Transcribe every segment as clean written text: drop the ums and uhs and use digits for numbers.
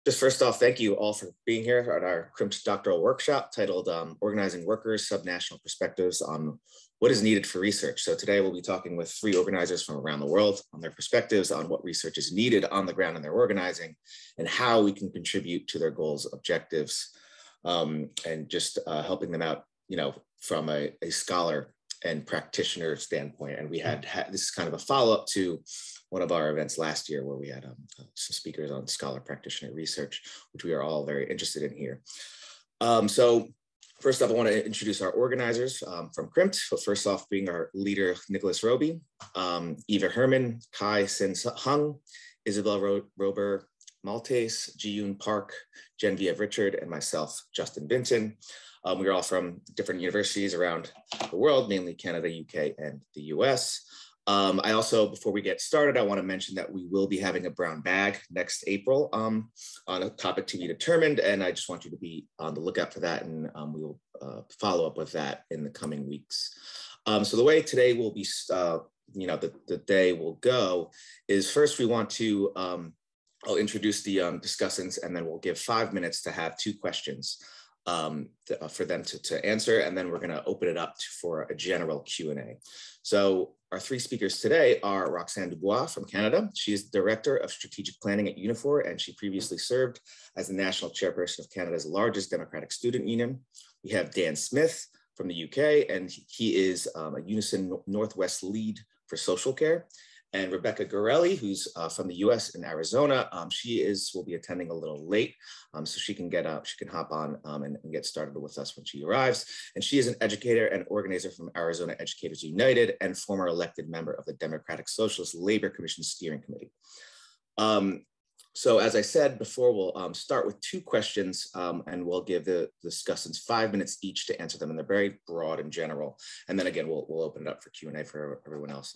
Just first off, thank you all for being here at our CRIMPS doctoral workshop titled Organizing Workers, Subnational Perspectives on What is Needed for Research. So today we'll be talking with 3 organizers from around the world on their perspectives on what research is needed on the ground in their organizing and how we can contribute to their goals, objectives, and just helping them out, from a scholar and practitioner standpoint. And we had this is kind of a follow-up to one of our events last year where we had some speakers on scholar practitioner research, which we are all very interested in here. So first off, I want to introduce our organizers from CRIMPS. So first off, being our leader, Nicholas Roby, Eva Herman, Kai Sin Hung, Isabel Rober Maltese, Ji-Yoon Park, Genevieve Richard, and myself, Justin Vinton. We are all from different universities around the world, mainly Canada, UK, and the US. I also, before we get started, I want to mention that we will be having a brown bag next April on a topic to be determined, and I just want you to be on the lookout for that, and we will follow up with that in the coming weeks. So the way today will be, the day will go is first we want to, I'll introduce the discussants, and then we'll give 5 minutes to have 2 questions for them to answer, and then we're going to open it up for a general Q&A. So our 3 speakers today are Roxane Dubois from Canada. She is Director of Strategic Planning at Unifor, and she previously served as the National Chairperson of Canada's largest Democratic Student Union. We have Dan Smith from the UK, and he is a Unison Northwest lead for social care. And Rebecca Gorelli, who's from the US in Arizona, will be attending a little late, so she can hop on and get started with us when she arrives. And she is an educator and organizer from Arizona Educators United and former elected member of the Democratic Socialist Labor Commission Steering Committee. So as I said before, we'll start with 2 questions and we'll give the discussants 5 minutes each to answer them, and they're very broad and general. And then again, we'll open it up for Q&A for everyone else,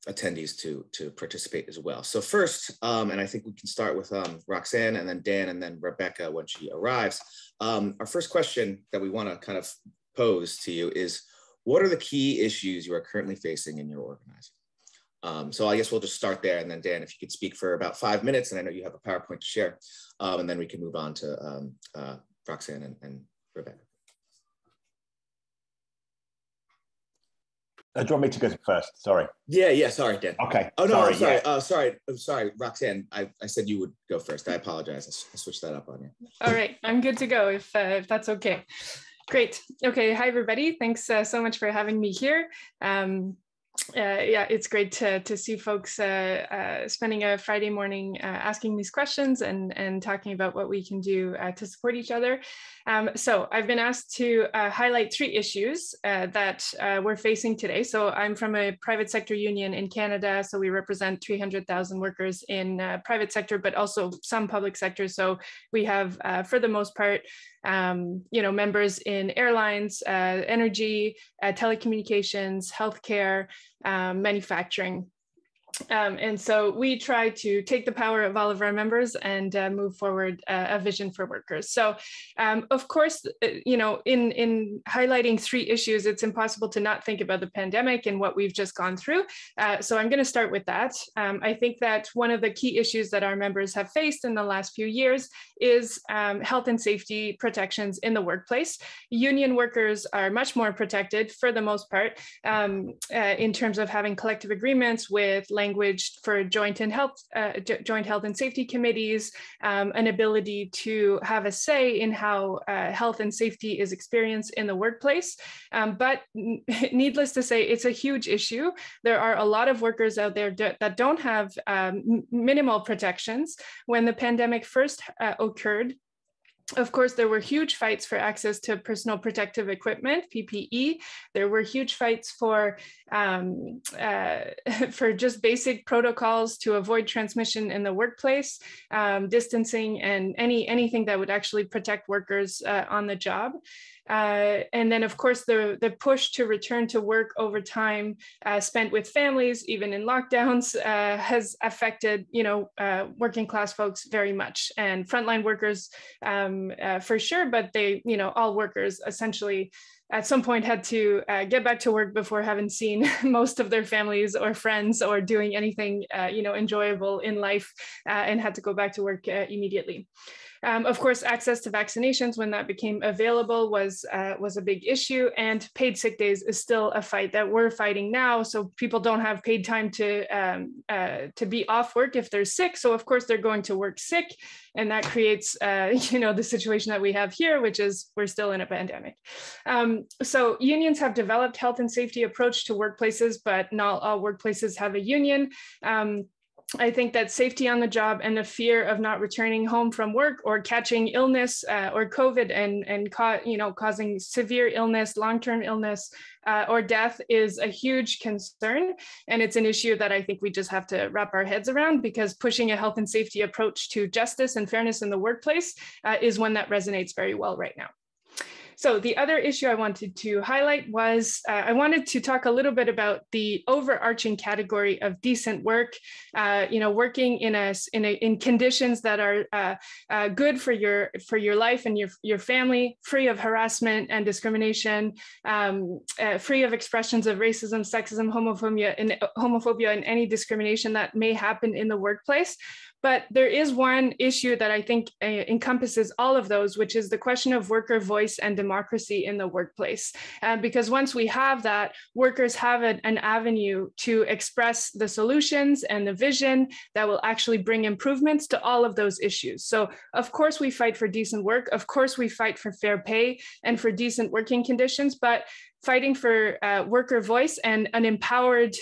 attendees to participate as well. So first, and I think we can start with Roxane and then Dan and then Rebecca when she arrives. Our first question that we want to kind of pose to you is, what are the key issues you are currently facing in your organizing? So I guess we'll just start there, and then Dan, if you could speak for about 5 minutes, and I know you have a PowerPoint to share, and then we can move on to Roxane and Rebecca. Do you want me to go first? Sorry. Yeah. Sorry, Dan. Okay. Oh no, sorry, I'm sorry. I'm sorry, Roxane. I said you would go first. I apologize. I switched that up on you. All right, I'm good to go if that's okay. Great. Okay. Hi, everybody. Thanks so much for having me here. Yeah, it's great to see folks spending a Friday morning asking these questions and talking about what we can do to support each other. So I've been asked to highlight 3 issues that we're facing today. So I'm from a private sector union in Canada. So we represent 300,000 workers in private sector, but also some public sector. So we have, for the most part, members in airlines, energy, telecommunications, healthcare, manufacturing. And so we try to take the power of all of our members and move forward a vision for workers. So of course, in highlighting 3 issues, it's impossible to not think about the pandemic and what we've just gone through. So I'm going to start with that. I think that one of the key issues that our members have faced in the last few years is health and safety protections in the workplace. Union workers are much more protected for the most part in terms of having collective agreements with language for joint health and safety committees, an ability to have a say in how health and safety is experienced in the workplace. But needless to say, it's a huge issue. There are a lot of workers out there that don't have minimal protections. When the pandemic first occurred, of course, there were huge fights for access to personal protective equipment, PPE. There were huge fights for just basic protocols to avoid transmission in the workplace, distancing, and anything that would actually protect workers on the job. And then, of course, the push to return to work over time spent with families, even in lockdowns, has affected, working class folks very much, and frontline workers for sure, but all workers essentially at some point had to get back to work before having seen most of their families or friends or doing anything enjoyable in life, and had to go back to work immediately. Of course, access to vaccinations when that became available was a big issue, and paid sick days is still a fight that we're fighting now. So people don't have paid time to be off work if they're sick. So of course they're going to work sick, and that creates the situation that we have here, which is we're still in a pandemic. So unions have developed health and safety approach to workplaces, but not all workplaces have a union. I think that safety on the job and the fear of not returning home from work or catching illness or COVID and causing severe illness, long-term illness or death is a huge concern. And it's an issue that I think we just have to wrap our heads around, because pushing a health and safety approach to justice and fairness in the workplace is one that resonates very well right now. So the other issue I wanted to highlight was I wanted to talk a little bit about the overarching category of decent work, working in conditions that are good for your life and your family, free of harassment and discrimination, free of expressions of racism, sexism, homophobia, and any discrimination that may happen in the workplace. But there is one issue that I think encompasses all of those, which is the question of worker voice and democracy in the workplace. Because once we have that, workers have an avenue to express the solutions and the vision that will actually bring improvements to all of those issues. So of course we fight for decent work. Of course we fight for fair pay and for decent working conditions, but fighting for worker voice and an empowered,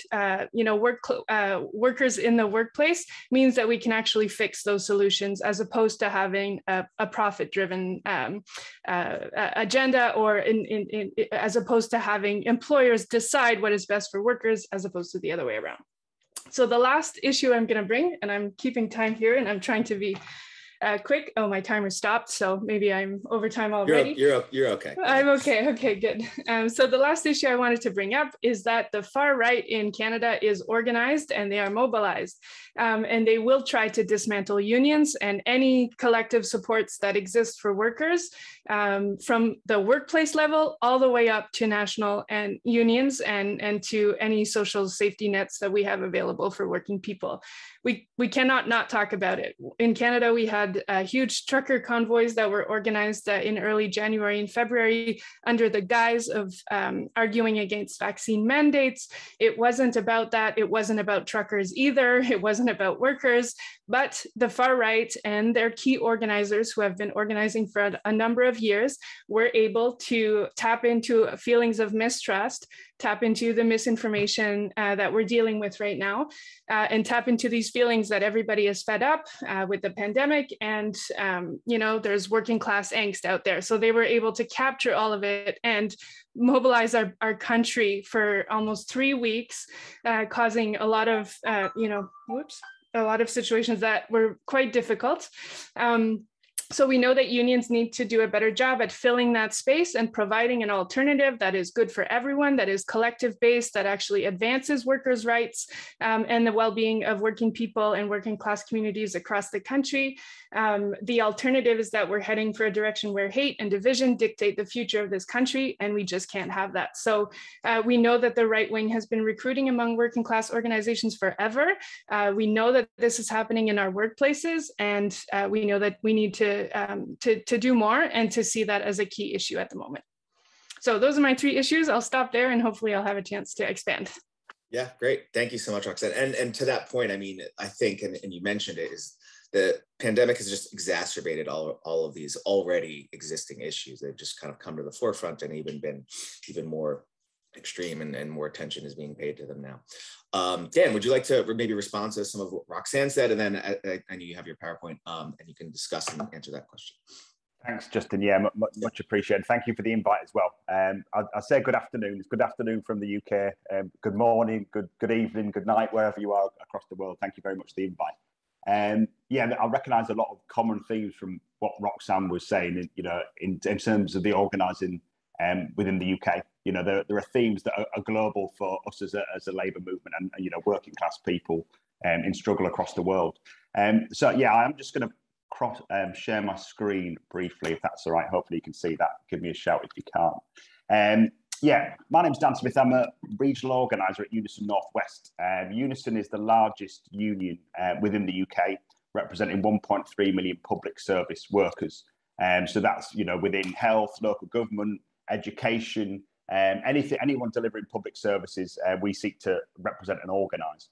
workers in the workplace means that we can actually fix those solutions, as opposed to having a profit-driven agenda, or as opposed to having employers decide what is best for workers, as opposed to the other way around. So the last issue I'm going to bring, and I'm keeping time here, and I'm trying to be quick. Oh, my timer stopped, so maybe I'm over time already. You're okay. I'm okay. Okay, good. So the last issue I wanted to bring up is that the far right in Canada is organized and they are mobilized, and they will try to dismantle unions and any collective supports that exist for workers, from the workplace level all the way up to national and unions and to any social safety nets that we have available for working people. We cannot not talk about it. In Canada, we had huge trucker convoys that were organized in early January and February under the guise of arguing against vaccine mandates. It wasn't about that. It wasn't about truckers either. It wasn't about workers, but the far right and their key organizers who have been organizing for a number of years were able to tap into feelings of mistrust, tap into the misinformation that we're dealing with right now, and tap into these feelings that everybody is fed up with the pandemic, and there's working class angst out there. So they were able to capture all of it and mobilize our country for almost 3 weeks, causing a lot of a lot of situations that were quite difficult. So we know that unions need to do a better job at filling that space and providing an alternative that is good for everyone, that is collective-based, that actually advances workers' rights and the well-being of working people and working class communities across the country. The alternative is that we're heading for a direction where hate and division dictate the future of this country, and we just can't have that. So we know that the right wing has been recruiting among working class organizations forever. We know that this is happening in our workplaces, and we know that we need to do more and to see that as a key issue at the moment. So those are my 3 issues. I'll stop there and hopefully I'll have a chance to expand. Yeah, great. Thank you so much, Roxanne. And to that point, I mean, I think, and you mentioned it, is the pandemic has just exacerbated all of these already existing issues. They've just kind of come to the forefront and even been even more extreme, and more attention is being paid to them now. Dan, would you like to maybe respond to some of what Roxanne said? And then I know you have your PowerPoint and you can discuss and answer that question. Thanks, Justin. Yeah, much appreciated. Thank you for the invite as well. I'll say good afternoon. It's good afternoon from the UK. Good morning, good evening, good night, wherever you are across the world. Thank you very much for the invite. Yeah, I recognise a lot of common themes from what Roxanne was saying, in terms of the organising within the UK. There are themes that are global for us as a labour movement and working class people in struggle across the world. So yeah, I'm just going to share my screen briefly, if that's all right. Hopefully you can see that. Give me a shout if you can't. Yeah, my name's Dan Smith. I'm a regional organiser at Unison Northwest. Unison is the largest union within the UK, representing 1.3 million public service workers. So that's, within health, local government, education, anyone delivering public services, we seek to represent and organise.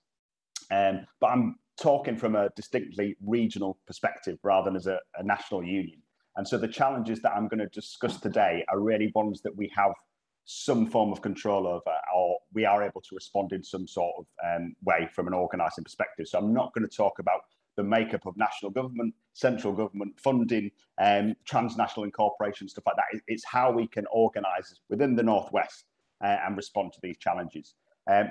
But I'm talking from a distinctly regional perspective rather than as a national union. And so the challenges that I'm going to discuss today are really ones that we have some form of control over, or we are able to respond in some sort of way from an organising perspective. So I'm not going to talk about the makeup of national government, central government, funding, transnational incorporation, stuff like that. It's how we can organise within the Northwest and respond to these challenges.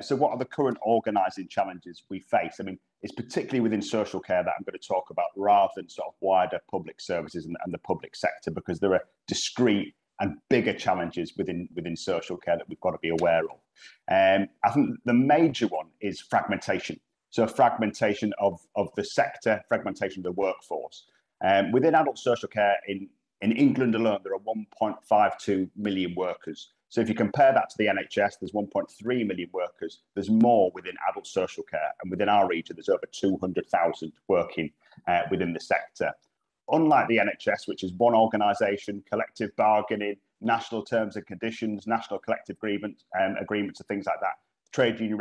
So what are the current organising challenges we face? I mean, it's particularly within social care that I'm going to talk about rather than sort of wider public services and the public sector, because there are discrete and bigger challenges within social care that we've got to be aware of. I think the major one is fragmentation. So fragmentation of the sector, fragmentation of the workforce. Within adult social care in England alone, there are 1.52 million workers. So if you compare that to the NHS, there's 1.3 million workers. There's more within adult social care. And within our region, there's over 200,000 working within the sector. Unlike the NHS, which is one organisation, collective bargaining, national terms and conditions, national collective agreements and things like that, trade union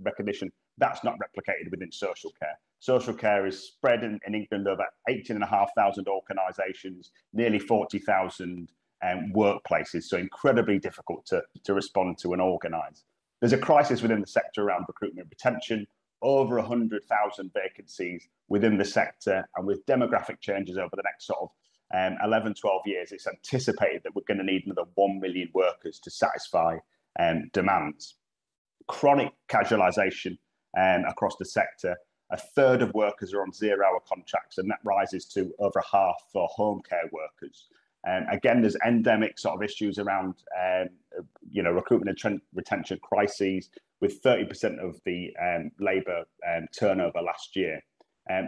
recognition, that's not replicated within social care. Social care is spread in England over 18,500 organisations, nearly 40,000 workplaces, so incredibly difficult to respond to and organise. There's a crisis within the sector around recruitment and retention, over 100,000 vacancies within the sector, and with demographic changes over the next sort of 11, 12 years, it's anticipated that we're going to need another 1 million workers to satisfy demands. Chronic casualisation across the sector. A third of workers are on 0-hour contracts, and that rises to over half for home care workers. Again, there's endemic sort of issues around, recruitment and retention crises, with 30% of the labour turnover last year.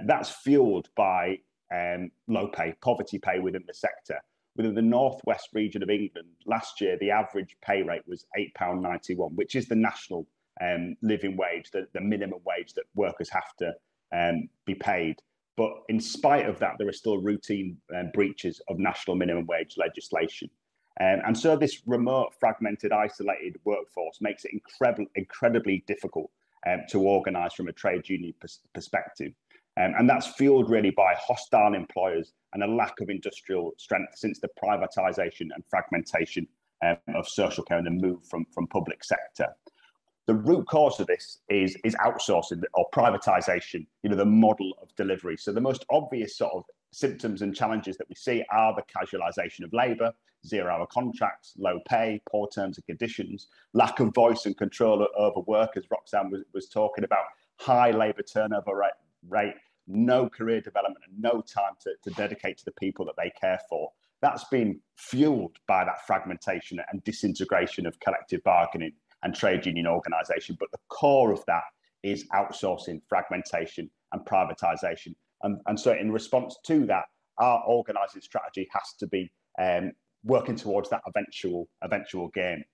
That's fueled by low pay, poverty pay within the sector. Within the northwest region of England, last year, the average pay rate was £8.91, which is the national living wage, the minimum wage that workers have to be paid. But in spite of that, there are still routine breaches of national minimum wage legislation. And so this remote, fragmented, isolated workforce makes it incredibly difficult to organise from a trade union perspective. And that's fueled really by hostile employers and a lack of industrial strength since the privatisation and fragmentation of social care and the move from public sector. The root cause of this is outsourcing or privatisation, the model of delivery. So the most obvious sort of symptoms and challenges that we see are the casualisation of labour, 0-hour contracts, low pay, poor terms and conditions, lack of voice and control over work, as Roxanne was talking about, high labour turnover rate, no career development and no time to dedicate to the people that they care for. That's been fueled by that fragmentation and disintegration of collective bargaining and trade union organisation. But the core of that is outsourcing, fragmentation and privatisation. And so in response to that, our organising strategy has to be working towards that eventual gain.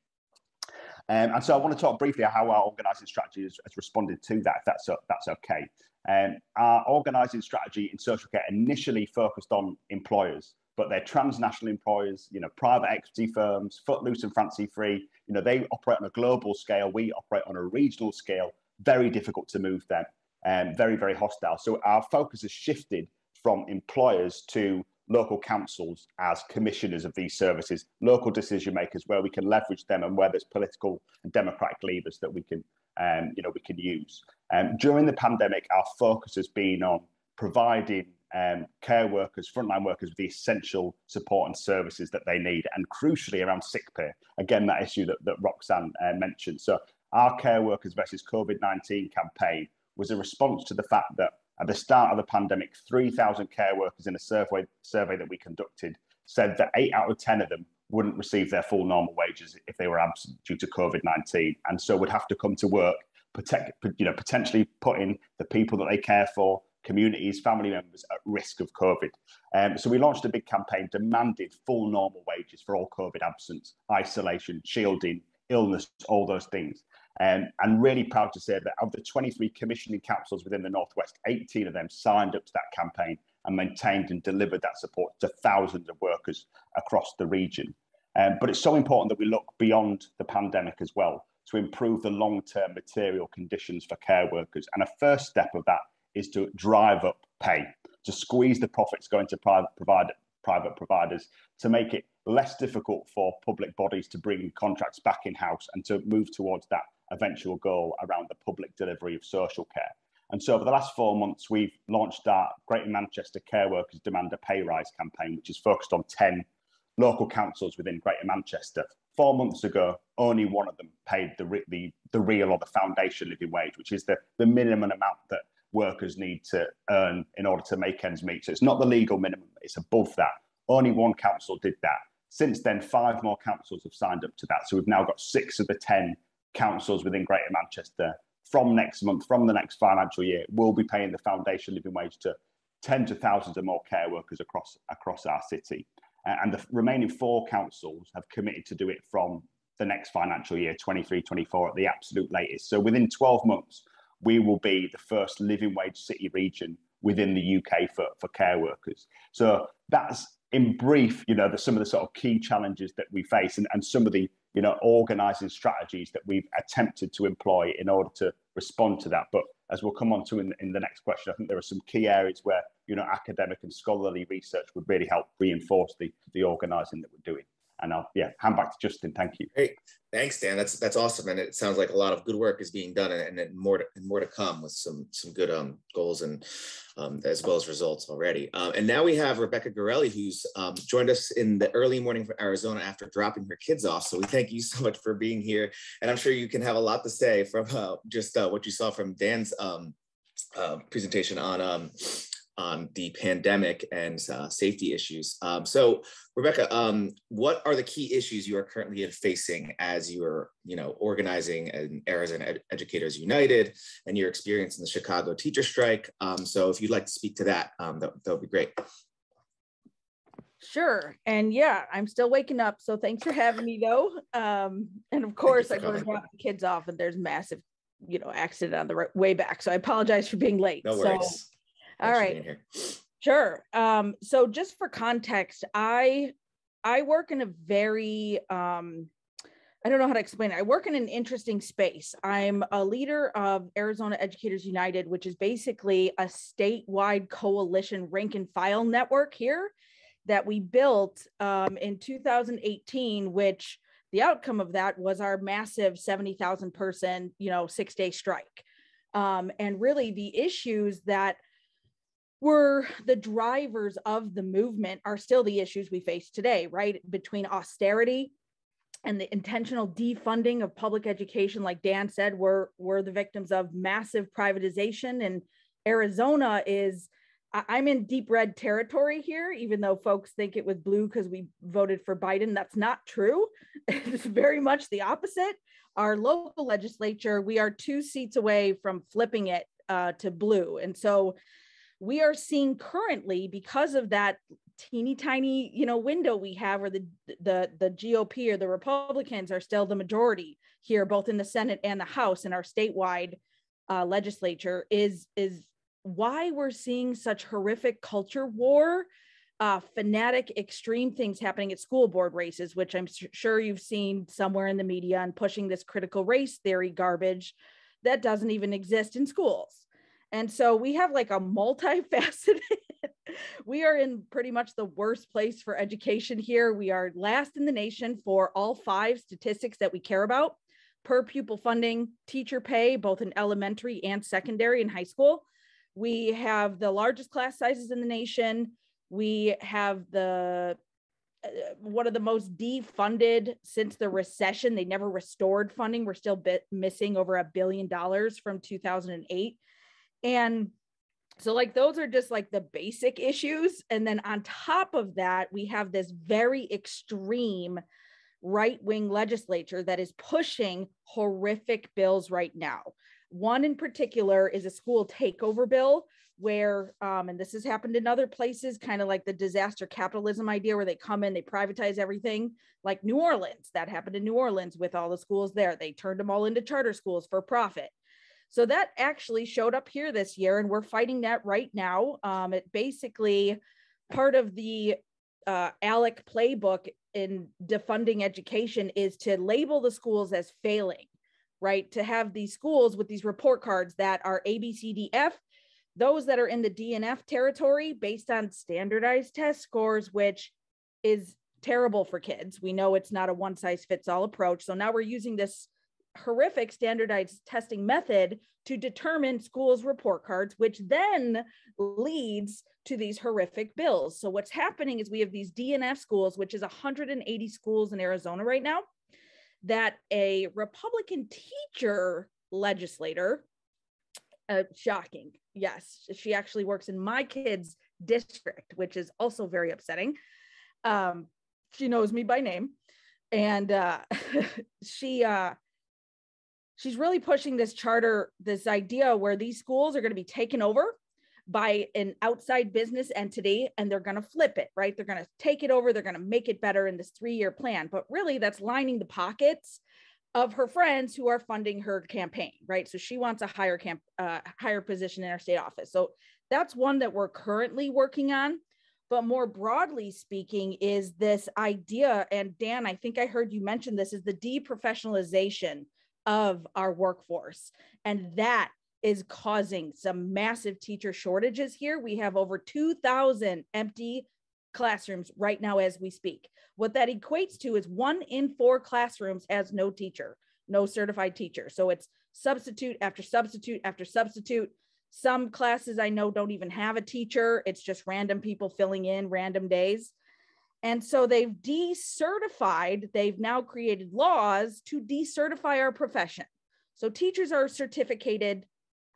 And so I want to talk briefly about how our organising strategy has responded to that, if that's okay. Our organising strategy in social care initially focused on employers, but they're transnational employers, private equity firms, Footloose and Fancy Free, they operate on a global scale, we operate on a regional scale, very difficult to move them, very, very hostile. So our focus has shifted from employers to local councils as commissioners of these services, local decision makers where we can leverage them and where there's political and democratic levers that we can use. During the pandemic, our focus has been on providing care workers, frontline workers with the essential support and services that they need, and crucially around sick pay. Again, that issue that Roxanne mentioned. So our Care Workers versus COVID-19 campaign was a response to the fact that at the start of the pandemic, 3,000 care workers in a survey that we conducted said that 8 out of 10 of them wouldn't receive their full normal wages if they were absent due to COVID-19, and so would have to come to work, potentially putting the people that they care for, communities, family members at risk of COVID. So we launched a big campaign, demanded full normal wages for all COVID absence, isolation, shielding, illness, all those things. And really proud to say that of the 23 commissioning councils within the Northwest, 18 of them signed up to that campaign and maintained and delivered that support to thousands of workers across the region. But it's so important that we look beyond the pandemic as well to improve the long-term material conditions for care workers. And a first step of that is to drive up pay, to squeeze the profits going to private providers, to make it less difficult for public bodies to bring contracts back in-house and to move towards that eventual goal around the public delivery of social care. And so over the last 4 months, we've launched our Greater Manchester Care Workers Demand a Pay Rise campaign, which is focused on 10 local councils within Greater Manchester. 4 months ago, only one of them paid the real or the foundation living wage, which is the minimum amount that workers need to earn in order to make ends meet. So it's not the legal minimum, it's above that. Only one council did that. Since then, 5 more councils have signed up to that. So we've now got 6 of the 10 councils within Greater Manchester from next month, from the next financial year, will be paying the foundation living wage to tens of thousands of more care workers across our city. And the remaining 4 councils have committed to do it from the next financial year, 23-24 at the absolute latest. So within 12 months, we will be the first living wage city region within the UK for care workers. So that's in brief, some of the sort of key challenges that we face and some of the, organising strategies that we've attempted to employ in order to respond to that. But as we'll come on to in the next question, I think there are some key areas where, academic and scholarly research would really help reinforce the organising that we're doing. And I'll hand back to Justin. Thank you. Great, thanks, Dan. That's awesome, and it sounds like a lot of good work is being done, and more to come with some good goals and as well as results already. And now we have Rebecca Gorelli, who's joined us in the early morning from Arizona after dropping her kids off. So we thank you so much for being here, and I'm sure you can have a lot to say from just what you saw from Dan's presentation on the pandemic and safety issues. So Rebecca, what are the key issues you are currently facing as you're, organizing in Arizona Educators United and your experience in the Chicago teacher strike? So if you'd like to speak to that, that would be great. Sure. And yeah, I'm still waking up. So thanks for having me though. And of course I go to drop the kids off and there's massive, accident on the way back. So I apologize for being late. No worries. So, all right. Sure. So just for context, I work in a very, I don't know how to explain it. I work in an interesting space. I'm a leader of Arizona Educators United, which is basically a statewide coalition rank and file network here that we built in 2018, which the outcome of that was our massive 70,000 person, 6-day strike. And really the issues that were the drivers of the movement are still the issues we face today, right? Between austerity and the intentional defunding of public education, like Dan said, we're the victims of massive privatization. And Arizona is, I'm in deep red territory here, even though folks think it was blue because we voted for Biden. That's not true. It's very much the opposite. Our local legislature, we are 2 seats away from flipping it to blue. And so we are seeing currently, because of that teeny tiny, window we have where the GOP or the Republicans are still the majority here, both in the Senate and the House and our statewide legislature, is why we're seeing such horrific culture war, fanatic, extreme things happening at school board races, which I'm sure you've seen somewhere in the media, and pushing this critical race theory garbage that doesn't even exist in schools. And so we have like a multifaceted, we are in pretty much the worst place for education here. We are last in the nation for all 5 statistics that we care about: per pupil funding, teacher pay, both in elementary and secondary and high school. We have the largest class sizes in the nation. We have one of the most defunded since the recession. They never restored funding. We're still missing over $1 billion from 2008. And so those are just the basic issues. And then on top of that, we have this very extreme right-wing legislature that is pushing horrific bills right now. One in particular is a school takeover bill, where, and this has happened in other places, kind of like the disaster capitalism idea where they come in, they privatize everything, like New Orleans. That happened in New Orleans with all the schools there. They turned them all into charter schools for profit. So that actually showed up here this year, and we're fighting that right now. It basically, part of the ALEC playbook in defunding education is to label the schools as failing, right? To have these schools with these report cards that are A, B, C, D, F, those that are in the D and F territory based on standardized test scores, which is terrible for kids. We know it's not a one size fits all approach. So now we're using this horrific standardized testing method to determine schools' report cards, which then leads to these horrific bills. So what's happening is we have these D and F schools, which is 180 schools in Arizona right now, that a Republican teacher legislator, shocking, yes, she actually works in my kid's district, which is also very upsetting. She knows me by name, and she's really pushing this this idea where these schools are going to be taken over by an outside business entity, and they're going to flip it, right? They're going to take it over. They're going to make it better in this 3-year plan. But really, that's lining the pockets of her friends who are funding her campaign, right? So she wants a higher position in our state office. So that's one that we're currently working on. But more broadly speaking is this idea, and Dan, I think I heard you mention this, is the deprofessionalization of our workforce. And that is causing some massive teacher shortages here. We have over 2,000 empty classrooms right now as we speak. What that equates to is 1 in 4 classrooms has no teacher, no certified teacher. So it's substitute after substitute after substitute. Some classes I know don't even have a teacher. It's just random people filling in random days. And so they've decertified, they've now created laws to decertify our profession. So teachers are certificated,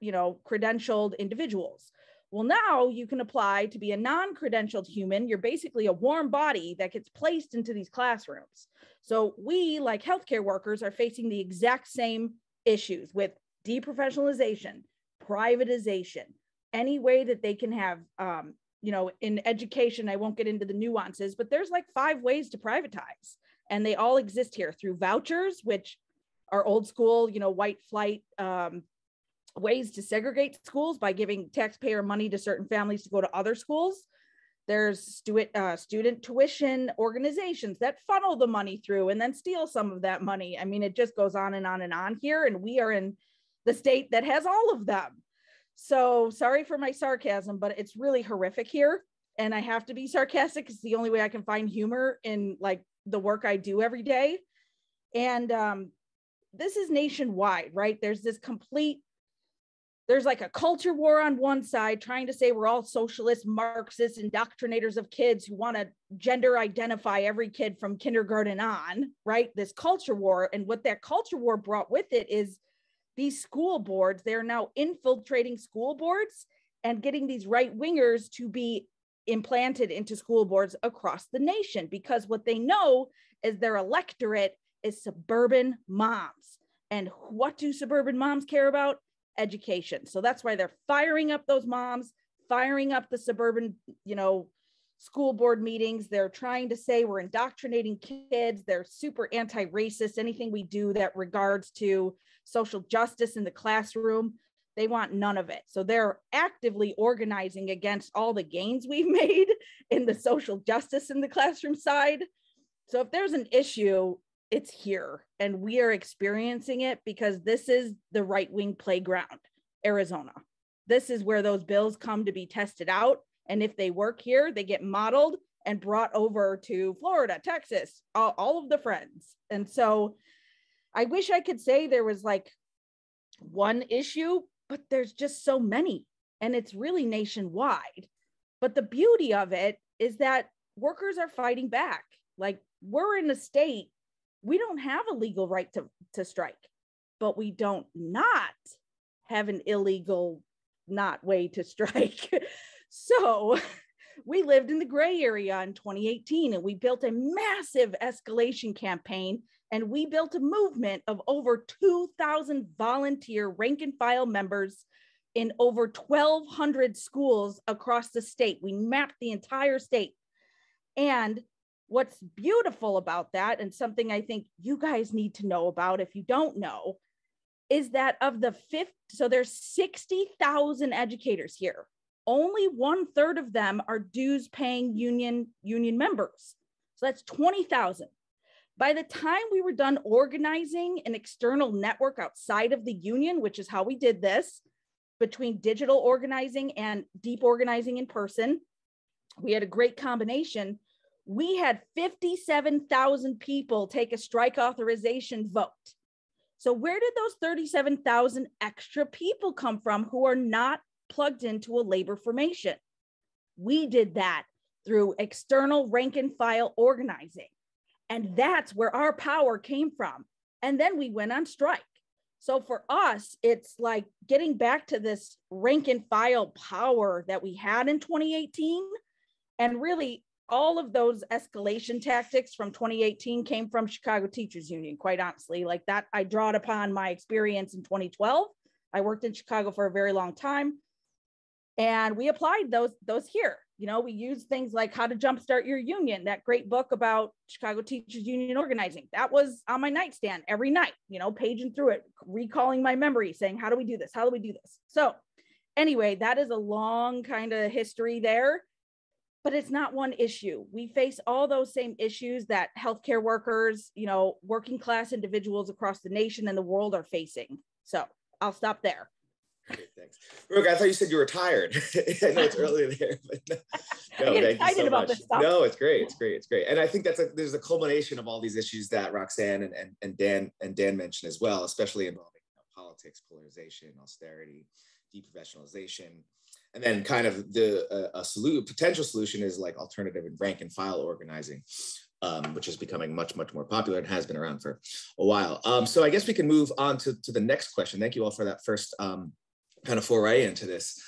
credentialed individuals. Well, now you can apply to be a non-credentialed human. You're basically a warm body that gets placed into these classrooms. So we, like healthcare workers, are facing the exact same issues with deprofessionalization, privatization, any way that they can have, in education, I won't get into the nuances, but there's like 5 ways to privatize, and they all exist here through vouchers, which are old school, white flight ways to segregate schools by giving taxpayer money to certain families to go to other schools. There's student tuition organizations that funnel the money through and then steal some of that money. I mean, it just goes on and on and on here, and we are in the state that has all of them. So sorry for my sarcasm, but it's really horrific here. And I have to be sarcastic. It's the only way I can find humor in like the work I do every day. And this is nationwide, right? There's like a culture war on one side, trying to say we're all socialists, Marxists, indoctrinators of kids who want to gender identify every kid from kindergarten on, right? This culture war. And what that culture war brought with it is these school boards, they're now infiltrating school boards and getting these right wingers to be implanted into school boards across the nation, because what they know is their electorate is suburban moms. And what do suburban moms care about? Education. So that's why they're firing up those moms, firing up the suburban, school board meetings. They're trying to say we're indoctrinating kids. They're super anti-racist. Anything we do that regards to social justice in the classroom, they want none of it. So they're actively organizing against all the gains we've made in the social justice in the classroom side. So if there's an issue, it's here, and we are experiencing it because this is the right-wing playground, Arizona. This is where those bills come to be tested out. And if they work here, they get modeled and brought over to Florida, Texas, all of the friends. And so I wish I could say there was like one issue, but there's just so many, and it's really nationwide. But the beauty of it is that workers are fighting back. Like, we're in a state, we don't have a legal right to strike, but we don't not have an illegal not way to strike. So we lived in the gray area in 2018, and we built a massive escalation campaign, and we built a movement of over 2,000 volunteer rank and file members in over 1,200 schools across the state. We mapped the entire state. And what's beautiful about that, and something I think you guys need to know about if you don't know, is that of the so there's 60,000 educators here. Only 1/3 of them are dues paying union members. So that's 20,000. By the time we were done organizing an external network outside of the union, which is how we did this, between digital organizing and deep organizing in person, we had a great combination. We had 57,000 people take a strike authorization vote. So where did those 37,000 extra people come from who are not plugged into a labor formation? We did that through external rank and file organizing. And that's where our power came from. And then we went on strike. So for us, it's like getting back to this rank and file power that we had in 2018. And really all of those escalation tactics from 2018 came from Chicago Teachers Union, quite honestly. Like that, I draw it upon my experience in 2012. I worked in Chicago for a very long time. And we applied those here. You know, we used things like How to Jumpstart Your Union, that great book about Chicago Teachers Union organizing. That was on my nightstand every night, you know, paging through it, recalling my memory, saying, how do we do this? How do we do this? So anyway, that is a long kind of history there, but it's not one issue. We face all those same issues that healthcare workers, you know, working class individuals across the nation and the world are facing. So I'll stop there. Great, thanks. Brooke, I thought you said you were tired. I know it's early there, but no, I get thank excited you so about much. this stuff. No, it's great. It's great. It's great. And I think there's a culmination of all these issues that Roxanne and Dan mentioned as well, especially involving politics, polarization, austerity, deprofessionalization. And then kind of the potential solution is like alternative and rank and file organizing, which is becoming much, much more popular and has been around for a while. So I guess we can move on to the next question. Thank you all for that first kind of foray into this.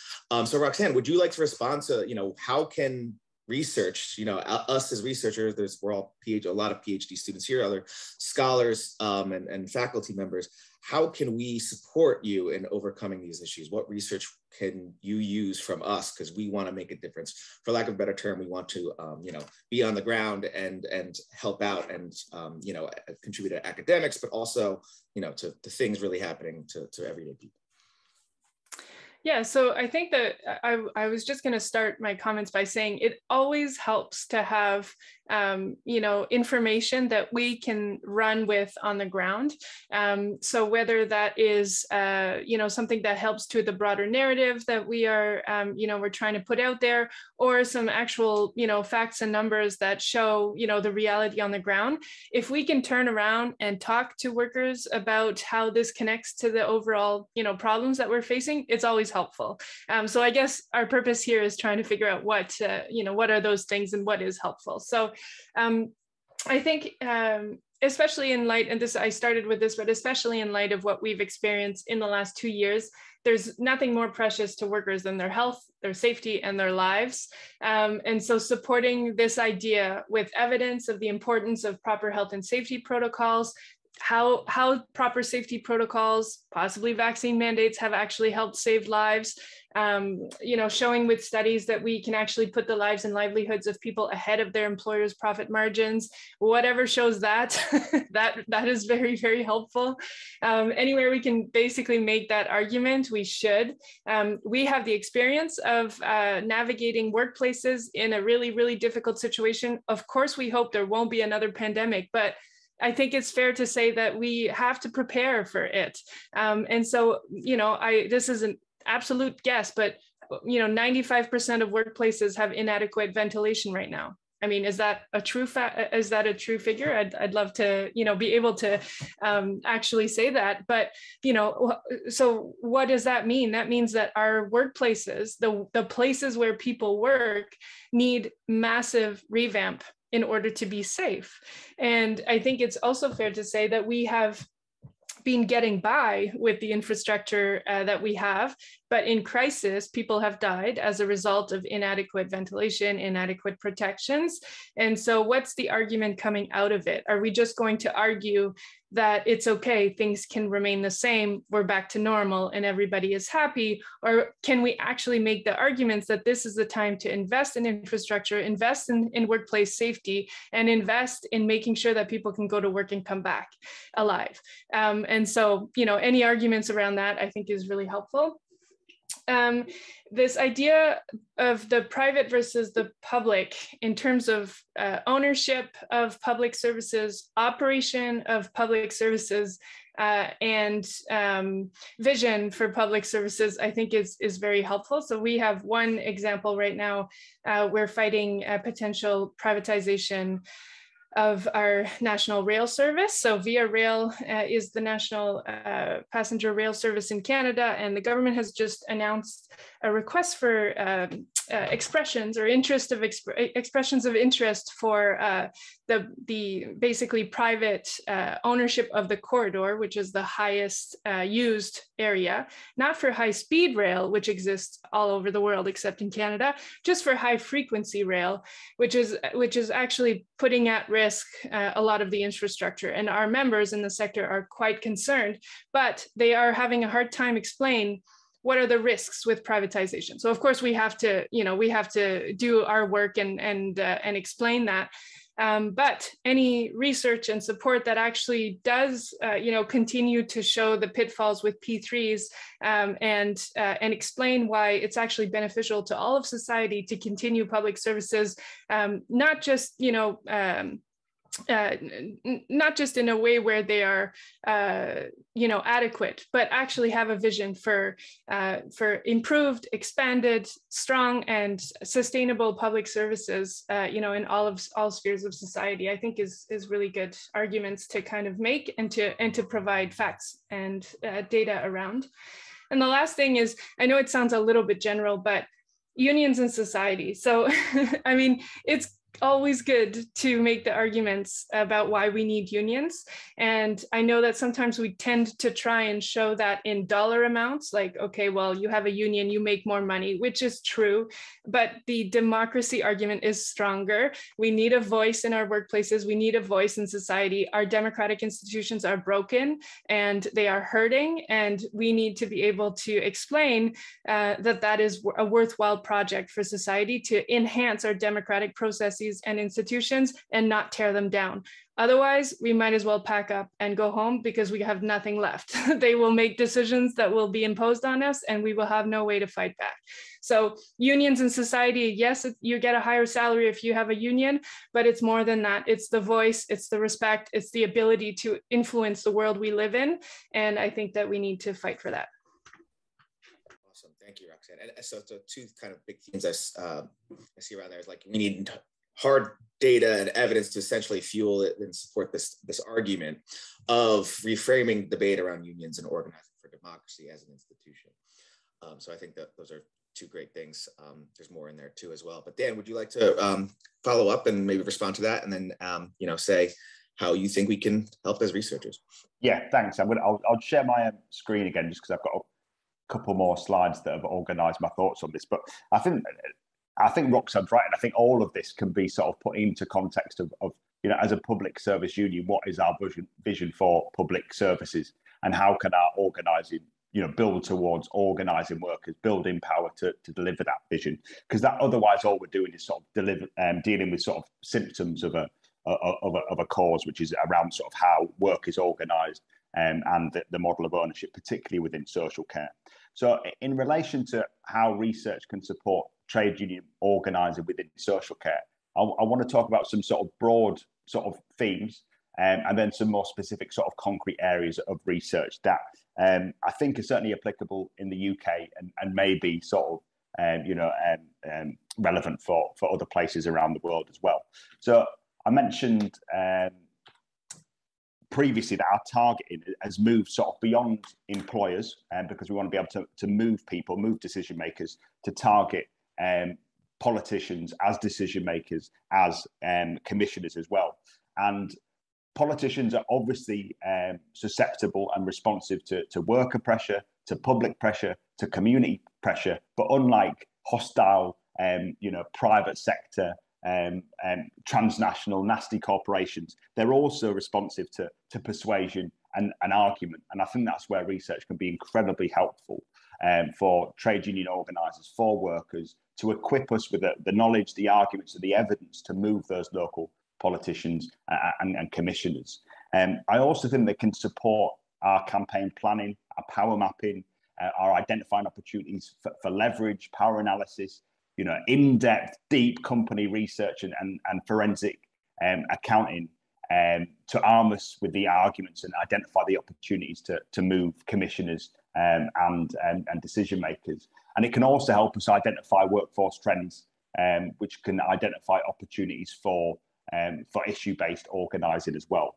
So Roxanne, would you like to respond to, you know, how can research, you know, us as researchers, we're all a lot of PhD students here, other scholars and faculty members, how can we support you in overcoming these issues? What research can you use from us? Because we want to make a difference. For lack of a better term, we want to, you know, be on the ground and help out and, you know, contribute to academics, but also, you know, to things really happening to everyday people. Yeah, so I think that I was just going to start my comments by saying it always helps to have, you know, information that we can run with on the ground. So whether that is, you know, something that helps to the broader narrative that we are, you know, we're trying to put out there, or some actual, you know, facts and numbers that show, you know, the reality on the ground. If we can turn around and talk to workers about how this connects to the overall, you know, problems that we're facing, it's always helpful. So I guess our purpose here is trying to figure out what, you know, what are those things and what is helpful. So I think, especially in light, and this, I started with this, but especially in light of what we've experienced in the last 2 years, there's nothing more precious to workers than their health, their safety, and their lives. And so supporting this idea with evidence of the importance of proper health and safety protocols, how proper safety protocols, possibly vaccine mandates, have actually helped save lives, you know, showing with studies that we can actually put the lives and livelihoods of people ahead of their employers' profit margins. Whatever shows that, that is very, very helpful. Anywhere we can basically make that argument, we should. We have the experience of navigating workplaces in a really, really difficult situation. Of course, we hope there won't be another pandemic, but I think it's fair to say that we have to prepare for it. And so, you know, this is an absolute guess, but, you know, 95% of workplaces have inadequate ventilation right now. I mean, is that a true figure? I'd love to, you know, be able to actually say that. But, you know, so what does that mean? That means that our workplaces, the places where people work, need massive revamp in order to be safe. And I think it's also fair to say that we have been getting by with the infrastructure that we have. But in crisis, people have died as a result of inadequate ventilation, inadequate protections. And so what's the argument coming out of it? Are we just going to argue that it's okay, things can remain the same, we're back to normal and everybody is happy? Or can we actually make the arguments that this is the time to invest in infrastructure, invest in workplace safety, and invest in making sure that people can go to work and come back alive? And so, any arguments around that I think is really helpful. This idea of the private versus the public in terms of ownership of public services, operation of public services, and vision for public services, I think is very helpful. So we have one example right now. We're fighting potential privatization of our national rail service. So Via Rail is the national passenger rail service in Canada, and the government has just announced a request for expressions of interest for the basically private ownership of the corridor, which is the highest used area, not for high speed rail, which exists all over the world except in Canada, just for high frequency rail, which is actually putting at risk a lot of the infrastructure. And our members in the sector are quite concerned, but they are having a hard time explaining what are the risks with privatization. So of course we have to do our work and explain that. But any research and support that actually does, continue to show the pitfalls with P3s and explain why it's actually beneficial to all of society to continue public services, not just, not just in a way where they are, adequate, but actually have a vision for improved, expanded, strong, and sustainable public services, in all spheres of society. I think is really good arguments to kind of make and to provide facts and data around. And the last thing is, I know it sounds a little bit general, but unions in society. So, I mean, it's always good to make the arguments about why we need unions. And I know that sometimes we tend to try and show that in dollar amounts, like, okay, well, you have a union, you make more money, which is true, but the democracy argument is stronger. We need a voice in our workplaces. We need a voice in society. Our democratic institutions are broken and they are hurting. And we need to be able to explain that is a worthwhile project for society to enhance our democratic processes and institutions and not tear them down. Otherwise, we might as well pack up and go home because we have nothing left. They will make decisions that will be imposed on us and we will have no way to fight back. So unions in society, yes, you get a higher salary if you have a union, but it's more than that. It's the voice, it's the respect, it's the ability to influence the world we live in. And I think that we need to fight for that. Awesome, thank you, Roxanne. And so two kind of big themes I see around there is like we need hard data and evidence to essentially fuel it and support this argument of reframing debate around unions and organizing for democracy as an institution. So I think that those are two great things. There's more in there too as well. But Dan, would you like to follow up and maybe respond to that, and then say how you think we can help as researchers? Yeah, thanks. I'll share my screen again just because I've got a couple more slides that have organized my thoughts on this. But I think Roxanne's right, and I think all of this can be sort of put into context of as a public service union, what is our vision for public services, and how can our organising, build towards organising workers, building power to deliver that vision? Because that otherwise all we're doing is sort of dealing with sort of symptoms of a cause, which is around sort of how work is organised and the model of ownership, particularly within social care. So in relation to how research can support trade union organising within social care, I want to talk about some sort of broad sort of themes and then some more specific sort of concrete areas of research that I think are certainly applicable in the UK and maybe sort of relevant for other places around the world as well. So I mentioned previously that our targeting has moved sort of beyond employers, because we want to be able to move people, move decision makers to target politicians as decision makers, as commissioners as well. And politicians are obviously susceptible and responsive to worker pressure, to public pressure, to community pressure, but unlike hostile, private sector, transnational, nasty corporations, they're also responsive to persuasion and argument. And I think that's where research can be incredibly helpful for trade union organisers, for workers, to equip us with the knowledge, the arguments, and the evidence to move those local politicians and commissioners. I also think they can support our campaign planning, our power mapping, our identifying opportunities for leverage, power analysis, in-depth, deep company research and forensic accounting to arm us with the arguments and identify the opportunities to move commissioners and decision makers. And it can also help us identify workforce trends, which can identify opportunities for issue-based organising as well.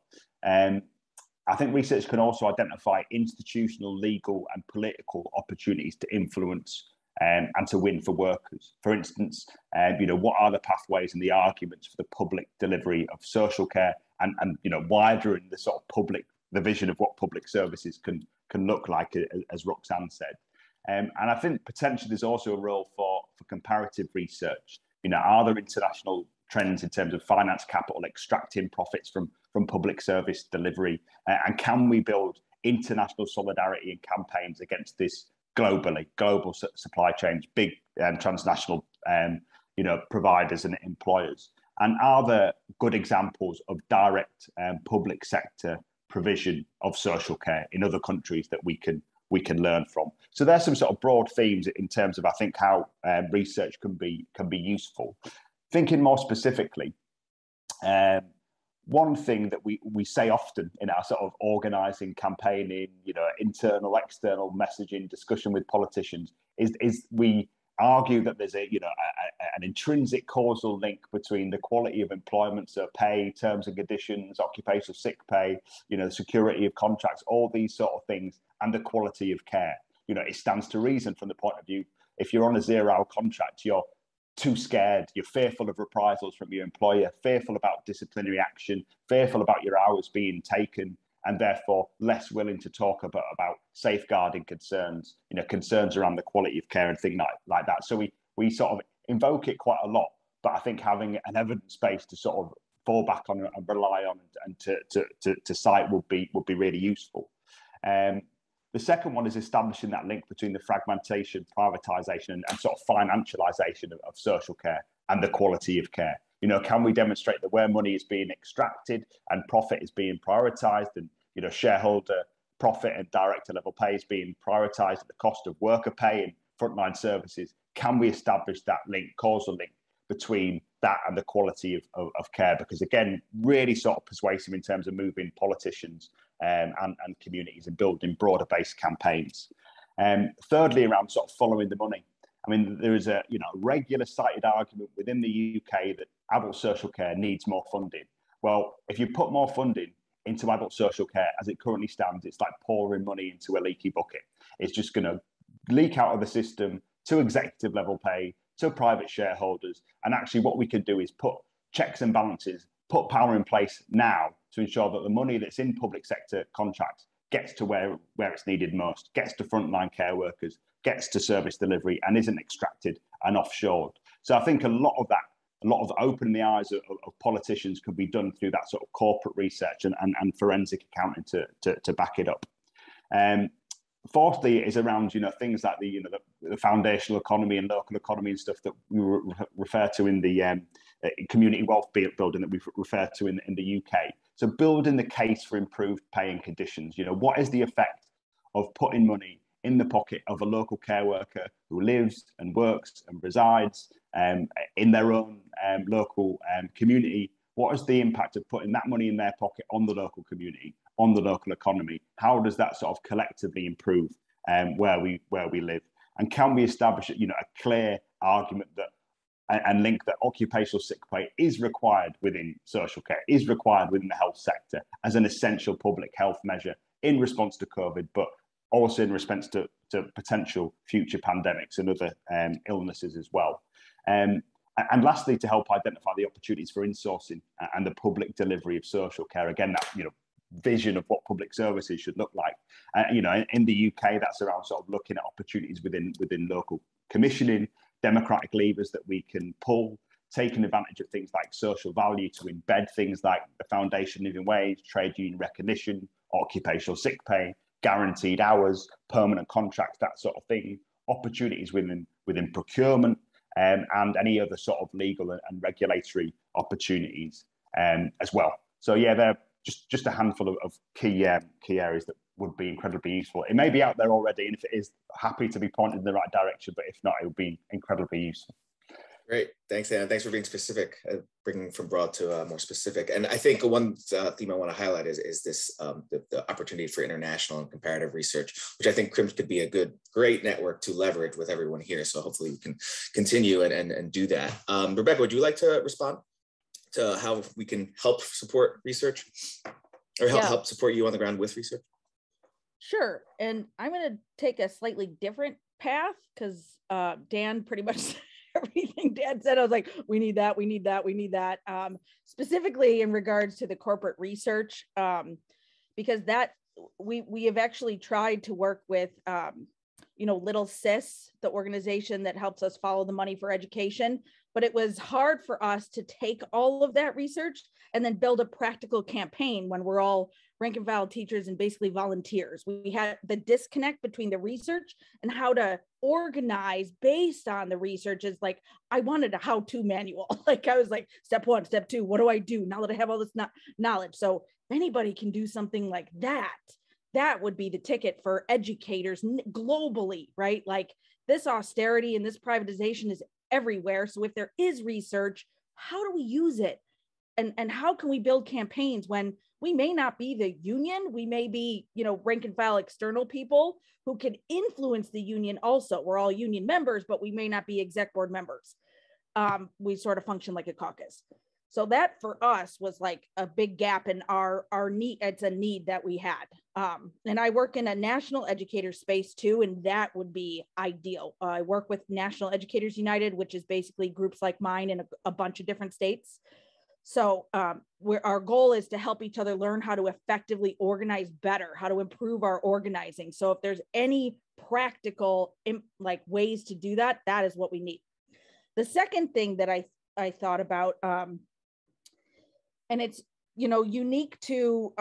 I think research can also identify institutional, legal and political opportunities to influence and to win for workers. For instance, what are the pathways and the arguments for the public delivery of social care and wider in the sort of the vision of what public services can look like, as Roxanne said. And I think potentially there's also a role for comparative research. Are there international trends in terms of finance capital extracting profits from public service delivery? And can we build international solidarity and campaigns against this global supply chains, big transnational providers and employers? And are there good examples of direct public sector provision of social care in other countries that we can learn from? So there's some sort of broad themes in terms of, I think, how research can be useful. Thinking more specifically, one thing that we say often in our sort of organising, campaigning, internal, external messaging, discussion with politicians is we argue that there's an intrinsic causal link between the quality of employment, so pay, terms and conditions, occupational sick pay, the security of contracts, all these sort of things, and the quality of care. It stands to reason from the point of view, if you're on a 0-hour contract, you're too scared, you're fearful of reprisals from your employer, fearful about disciplinary action, fearful about your hours being taken, and therefore less willing to talk about safeguarding concerns, concerns around the quality of care and things like that. So we sort of invoke it quite a lot, but I think having an evidence base to sort of fall back on and rely on and to cite would be really useful. The second one is establishing that link between the fragmentation, privatisation and sort of financialisation of social care and the quality of care. Can we demonstrate that where money is being extracted and profit is being prioritised, and shareholder profit and director level pay is being prioritised at the cost of worker pay and frontline services? Can we establish that link, causal link between that and the quality of care? Because again, really sort of persuasive in terms of moving politicians and communities and building broader based campaigns. Thirdly, around sort of following the money. I mean, there is a regular cited argument within the UK that adult social care needs more funding. Well, if you put more funding into adult social care as it currently stands, it's like pouring money into a leaky bucket. It's just going to leak out of the system to executive level pay, to private shareholders. And actually what we can do is put checks and balances, put power in place now to ensure that the money that's in public sector contracts gets to where it's needed most, gets to frontline care workers, gets to service delivery and isn't extracted and offshored. So I think a lot of opening the eyes of politicians could be done through that sort of corporate research and forensic accounting to back it up. Fourthly is around things like the foundational economy and local economy and stuff that we refer to in the community wealth building that we refer to in the UK. So building the case for improved pay and conditions. What is the effect of putting money in the pocket of a local care worker who lives and works and resides in their own local community? What is the impact of putting that money in their pocket on the local community, on the local economy? How does that sort of collectively improve where we live? And can we establish a clear argument that and link that occupational sick pay is required within social care, is required within the health sector as an essential public health measure in response to COVID, but also in response to potential future pandemics and other illnesses as well. And lastly, to help identify the opportunities for insourcing and the public delivery of social care. Again, that vision of what public services should look like. You know, in the UK, that's around sort of looking at opportunities within local commissioning, democratic levers that we can pull, taking advantage of things like social value to embed things like the foundation living wage, trade union recognition, occupational sick pay, guaranteed hours, permanent contracts, that sort of thing, opportunities within procurement, and any other sort of legal and regulatory opportunities as well. So yeah, they're just a handful of key areas that would be incredibly useful. It may be out there already, and if it is, happy to be pointed in the right direction, but if not, it would be incredibly useful. Great, thanks, Anna. Thanks for being specific, bringing from broad to more specific. And I think one theme I want to highlight is this the opportunity for international and comparative research, which I think CRIMS could be a great network to leverage with everyone here. So hopefully we can continue and do that. Rebecca, would you like to respond to how we can help support research, or help support you on the ground with research? Sure, and I'm going to take a slightly different path because Dan pretty much everything Dan said. I was like, we need that, we need that, we need that. Specifically in regards to the corporate research, because that we have actually tried to work with, you know, Little Sis, the organization that helps us follow the money for education. But it was hard for us to take all of that research and then build a practical campaign when we're all rank and file teachers and basically volunteers. We had the disconnect between the research and how to organize based on the research. Is like, I wanted a how-to manual. Like I was like, step 1, step 2, what do I do now that I have all this knowledge? So if anybody can do something like that, that would be the ticket for educators globally, right? Like this austerity and this privatization is everywhere. So if there is research, how do we use it? And how can we build campaigns when we may not be the union? We may be, you know, rank and file external people who can influence the union also. We're all union members, but we may not be exec board members. We sort of function like a caucus. So that for us was like a big gap in our need. It's a need that we had. And I work in a national educator space too, and that would be ideal. I work with National Educators United, which is basically groups like mine in a bunch of different states. So our goal is to help each other learn how to effectively organize better, how to improve our organizing. So if there's any practical like ways to do that, that is what we need. The second thing that I thought about, and it's, you know, unique to,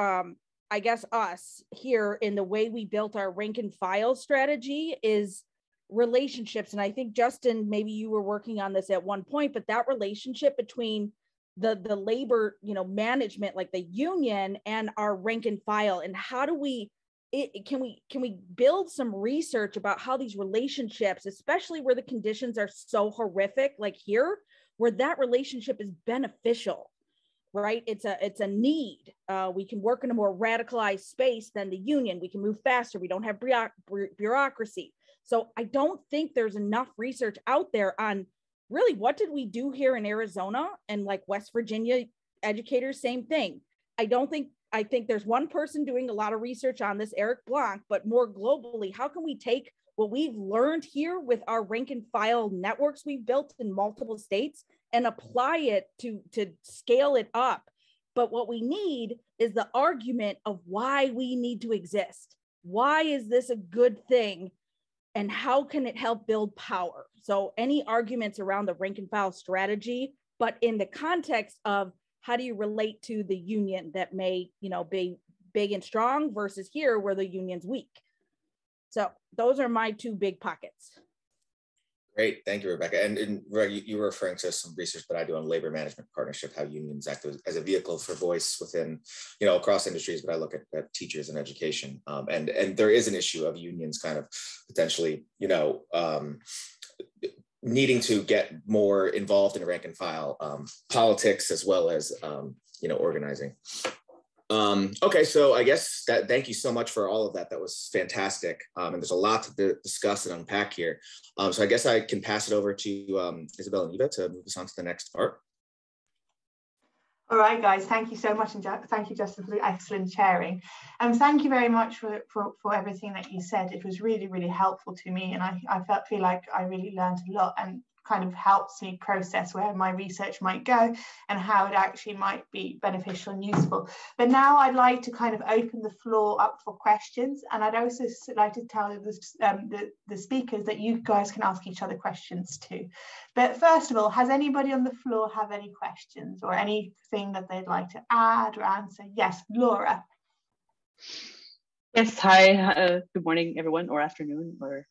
I guess, us here in the way we built our rank and file strategy is relationships. And I think, Justin, maybe you were working on this at one point, but that relationship between the labor, you know, management, like the union, and our rank and file, and how do we, can we build some research about how these relationships, especially where the conditions are so horrific, like here, where that relationship is beneficial, right? It's a need. We can work in a more radicalized space than the union. We can move faster. We don't have bureaucracy. So I don't think there's enough research out there on really what did we do here in Arizona and like West Virginia educators, same thing. I think there's one person doing a lot of research on this, Eric Blanc, but more globally, how can we take what we've learned here with our rank and file networks we've built in multiple states and apply it to scale it up? But what we need is the argument of why we need to exist. Why is this a good thing? And how can it help build power? So any arguments around the rank and file strategy, but in the context of how do you relate to the union that may, you know, be big and strong versus here where the union's weak. So those are my two big pockets. Great, thank you, Rebecca. And you were referring to some research that I do on labor management partnership, how unions act as a vehicle for voice within, you know, across industries, but I look at teachers and education. And there is an issue of unions kind of potentially, you know, needing to get more involved in rank and file politics as well as, you know, organizing. Okay, so I guess thank you so much for all of that. That was fantastic. And there's a lot to discuss and unpack here. So I guess I can pass it over to Isabel and Eva to move us on to the next part. All right, guys, thank you so much. And thank you, Justin, for the excellent sharing. And thank you very much for everything that you said. It was really, really helpful to me. And I feel like I really learned a lot and kind of helps me process where my research might go and how it actually might be beneficial and useful. But now I'd like to kind of open the floor up for questions, and I'd also like to tell the speakers that you guys can ask each other questions too. But first of all, has anybody on the floor have any questions or anything that they'd like to add or answer? Yes, Laura. Yes, hi, good morning, everyone, or afternoon, or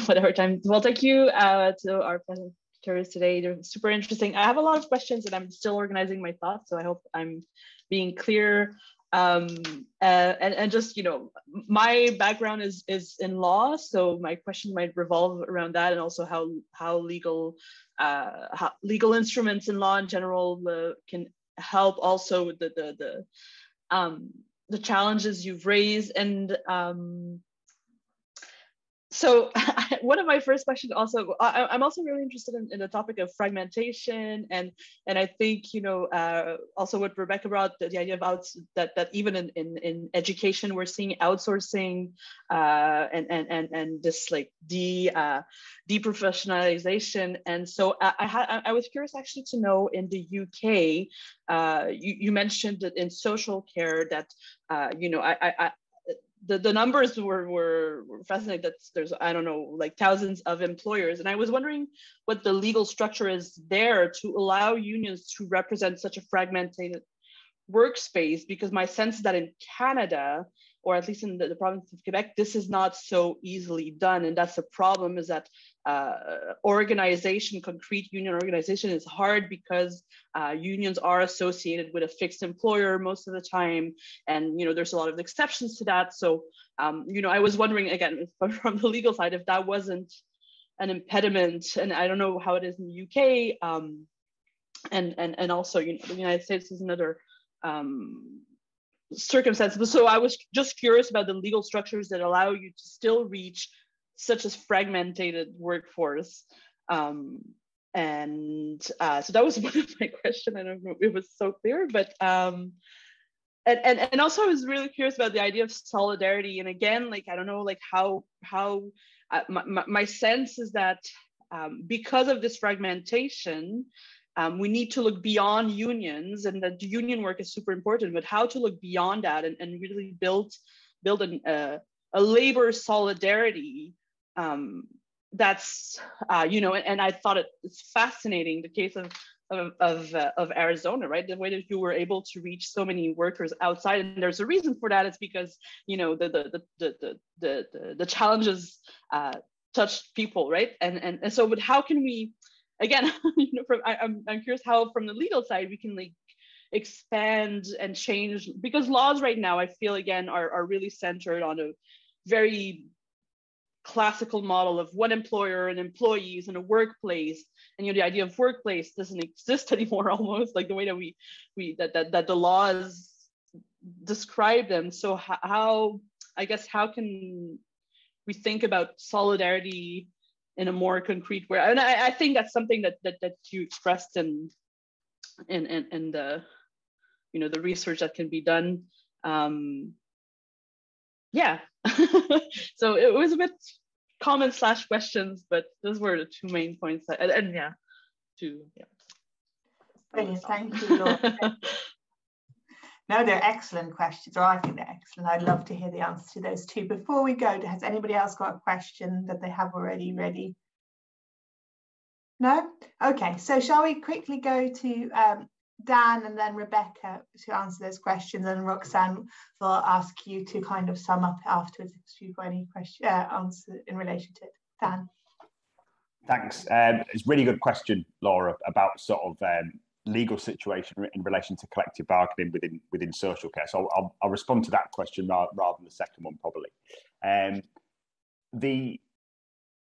whatever time. Well, thank you to our presenters today. They're super interesting. I have a lot of questions and I'm still organizing my thoughts, so I hope I'm being clear. And just, you know, my background is in law, so my question might revolve around that, and also how legal instruments in law in general can help also with the challenges you've raised. And so one of my first questions also, I'm also really interested in the topic of fragmentation, and I think, you know, also what Rebecca brought, the idea of that even in education we're seeing outsourcing and this like deprofessionalization. And so I was curious actually to know, in the UK, you mentioned that in social care that you know, the numbers were fascinating, that there's, I don't know, like thousands of employers. And I was wondering what the legal structure is there to allow unions to represent such a fragmented workspace, because my sense is that in Canada, or at least in the province of Quebec, this is not so easily done. And that's the problem, is that concrete union organization is hard, because unions are associated with a fixed employer most of the time. And, you know, there's a lot of exceptions to that. So, you know, I was wondering, again, from the legal side, if that wasn't an impediment. And I don't know how it is in the UK. And also, you know, the United States is another circumstance. So I was just curious about the legal structures that allow you to still reach such a fragmented workforce. So that was one of my questions. I don't know if it was so clear, but and also I was really curious about the idea of solidarity. And again, like, I don't know, like how my sense is that because of this fragmentation, we need to look beyond unions, and that the union work is super important, but how to look beyond that and really build a labor solidarity that's, you know, and I thought it's fascinating, the case of Arizona, right? The way that you were able to reach so many workers outside, and there's a reason for that. It's because, you know, the challenges touched people, right? And so, but how can we, again, you know, I'm curious how from the legal side we can like expand and change, because laws right now, I feel, again, are really centered on a very classical model of one employer and employees in a workplace. And, you know, the idea of workplace doesn't exist anymore, almost, like the way that that the laws describe them. So how can we think about solidarity in a more concrete way? And I think that's something that you expressed in the, you know, the research that can be done. Yeah. So it was a bit comment/questions, but those were the two main points. And yeah. Brilliant, thank you, Laura. No, they're excellent questions, or I think they're excellent. I'd love to hear the answer to those two. Before we go, has anybody else got a question that they have already ready? No? Okay, so shall we quickly go to Dan and then Rebecca to answer those questions, and Roxanne will ask you to kind of sum up afterwards if you've got any question, answer in relation to it. Dan. Thanks. It's a really good question, Laura, about sort of legal situation in relation to collective bargaining within social care. So I'll respond to that question rather than the second one, probably.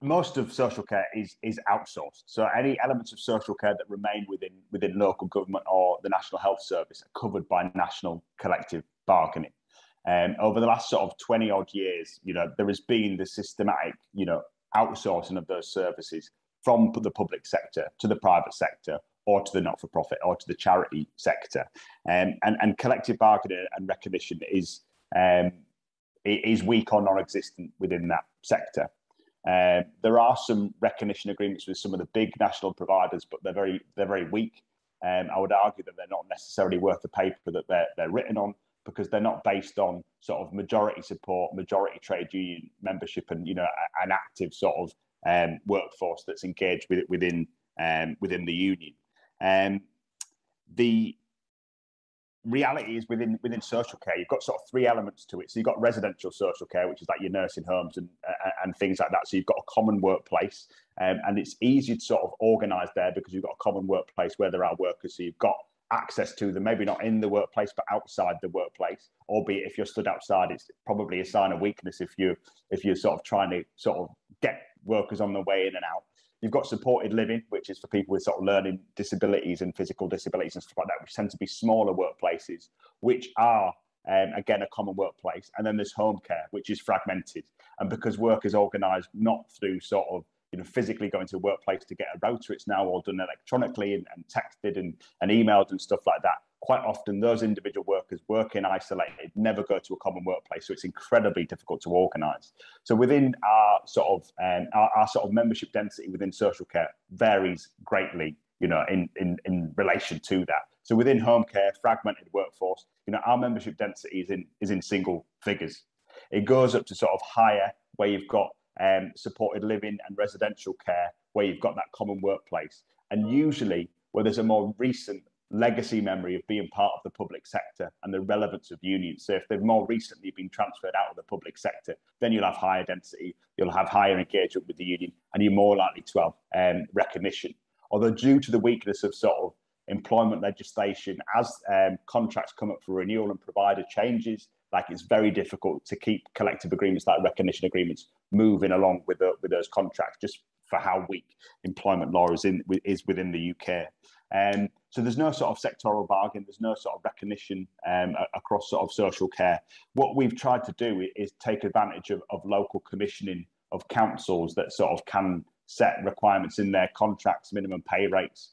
Most of social care is outsourced. So any elements of social care that remain within local government or the National Health Service are covered by national collective bargaining. Over the last sort of 20 odd years, you know, there has been the systematic, you know, outsourcing of those services from the public sector to the private sector, or to the not-for-profit, or to the charity sector, and collective bargaining and recognition is weak or non-existent within that sector. There are some recognition agreements with some of the big national providers, but they're very weak. I would argue that they're not necessarily worth the paper that they're written on, because they're not based on sort of majority support, majority trade union membership, and an active sort of workforce that's engaged within the union. The reality is within social care, you've got sort of three elements to it. So you've got residential social care, which is like your nursing homes and things like that. So you've got a common workplace, and it's easy to sort of organise there because you've got a common workplace where there are workers. So you've got access to them, maybe not in the workplace, but outside the workplace. Albeit if you're stood outside, it's probably a sign of weakness if you're sort of trying to sort of get workers on the way in and out. You've got supported living, which is for people with sort of learning disabilities and physical disabilities and stuff like that, which tend to be smaller workplaces, which are, again, a common workplace. And then there's home care, which is fragmented. And because work is organised not through sort of physically going to a workplace to get a rota, it's now all done electronically and texted and emailed and stuff like that. Quite often, those individual workers working isolated, never go to a common workplace, so it's incredibly difficult to organise. So within our sort of membership density within social care varies greatly, in relation to that. So within home care, fragmented workforce, our membership density is in single figures. It goes up to sort of higher, where you've got supported living and residential care, where you've got that common workplace, and usually where there's a more recent legacy memory of being part of the public sector and the relevance of unions. So if they've more recently been transferred out of the public sector, then you'll have higher density, you'll have higher engagement with the union, and you're more likely to have recognition. Although due to the weakness of sort of employment legislation, as contracts come up for renewal and provider changes, like it's very difficult to keep collective agreements like recognition agreements moving along with those contracts, just for how weak employment law is within the UK. So there's no sort of sectoral bargain, there's no sort of recognition across sort of social care. What we've tried to do is take advantage of local commissioning of councils that sort of can set requirements in their contracts, minimum pay rates,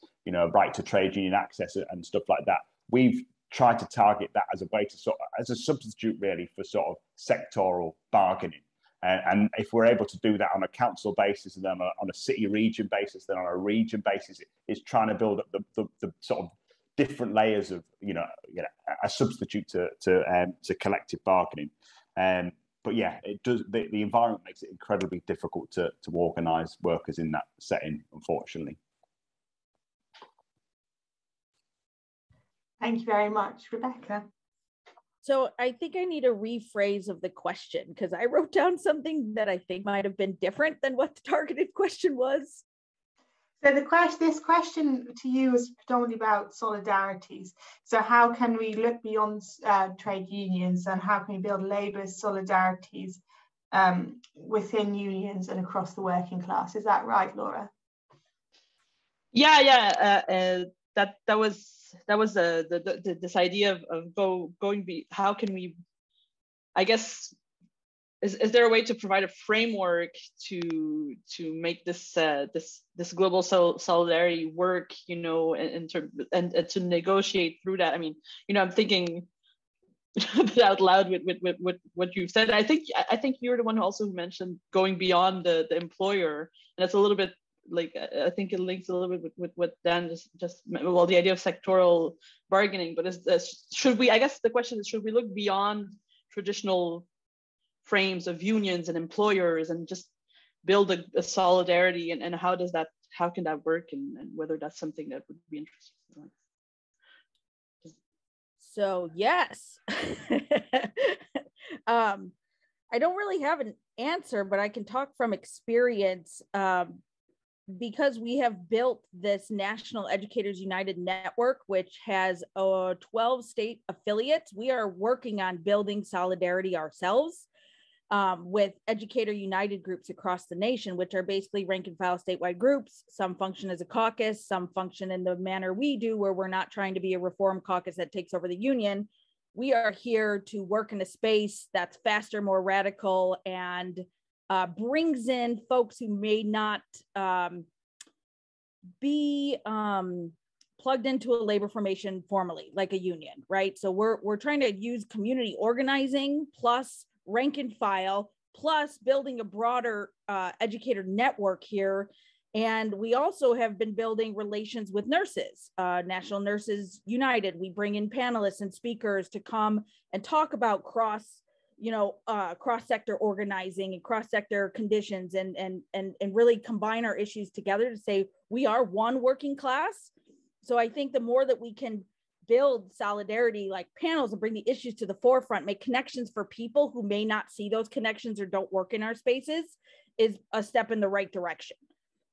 right to trade union access and stuff like that. We've tried to target that as a way to as a substitute really for sort of sectoral bargaining. And if we're able to do that on a council basis and then on a city region basis, then on a region basis, it's trying to build up the sort of different layers of, a substitute to collective bargaining. But yeah, it does. The environment makes it incredibly difficult to organise workers in that setting, unfortunately. Thank you very much, Rebecca. So I think I need a rephrase of the question, because I wrote down something that I think might have been different than what the targeted question was. So this question to you is predominantly about solidarities. So how can we look beyond trade unions, and how can we build labour solidarities within unions and across the working class? Is that right, Laura? Yeah. That was this idea of how can we, I guess, is there a way to provide a framework to make this global solidarity work, and to negotiate through that? I mean, I'm thinking out loud with what you've said. I think you're the one also who mentioned going beyond the employer, and it's a little bit like, I think it links a little bit with what Dan just well, the idea of sectoral bargaining. But should we, I guess the question is, should we look beyond traditional frames of unions and employers and just build a solidarity, and how can that work, and whether that's something that would be interesting? So yes. I don't really have an answer, but I can talk from experience. Because we have built this National Educators United Network, which has 12 state affiliates, we are working on building solidarity ourselves with Educator United groups across the nation, which are basically rank and file statewide groups. Some function as a caucus, some function in the manner we do, where we're not trying to be a reform caucus that takes over the union. We are here to work in a space that's faster, more radical, and brings in folks who may not be plugged into a labor formation formally, like a union, right? So we're trying to use community organizing plus rank and file plus building a broader educator network here. And we also have been building relations with nurses, National Nurses United. We bring in panelists and speakers to come and talk about cross-sector organizing and cross-sector conditions, and really combine our issues together to say we are one working class. So I think the more that we can build solidarity like panels and bring the issues to the forefront, make connections for people who may not see those connections or don't work in our spaces, is a step in the right direction.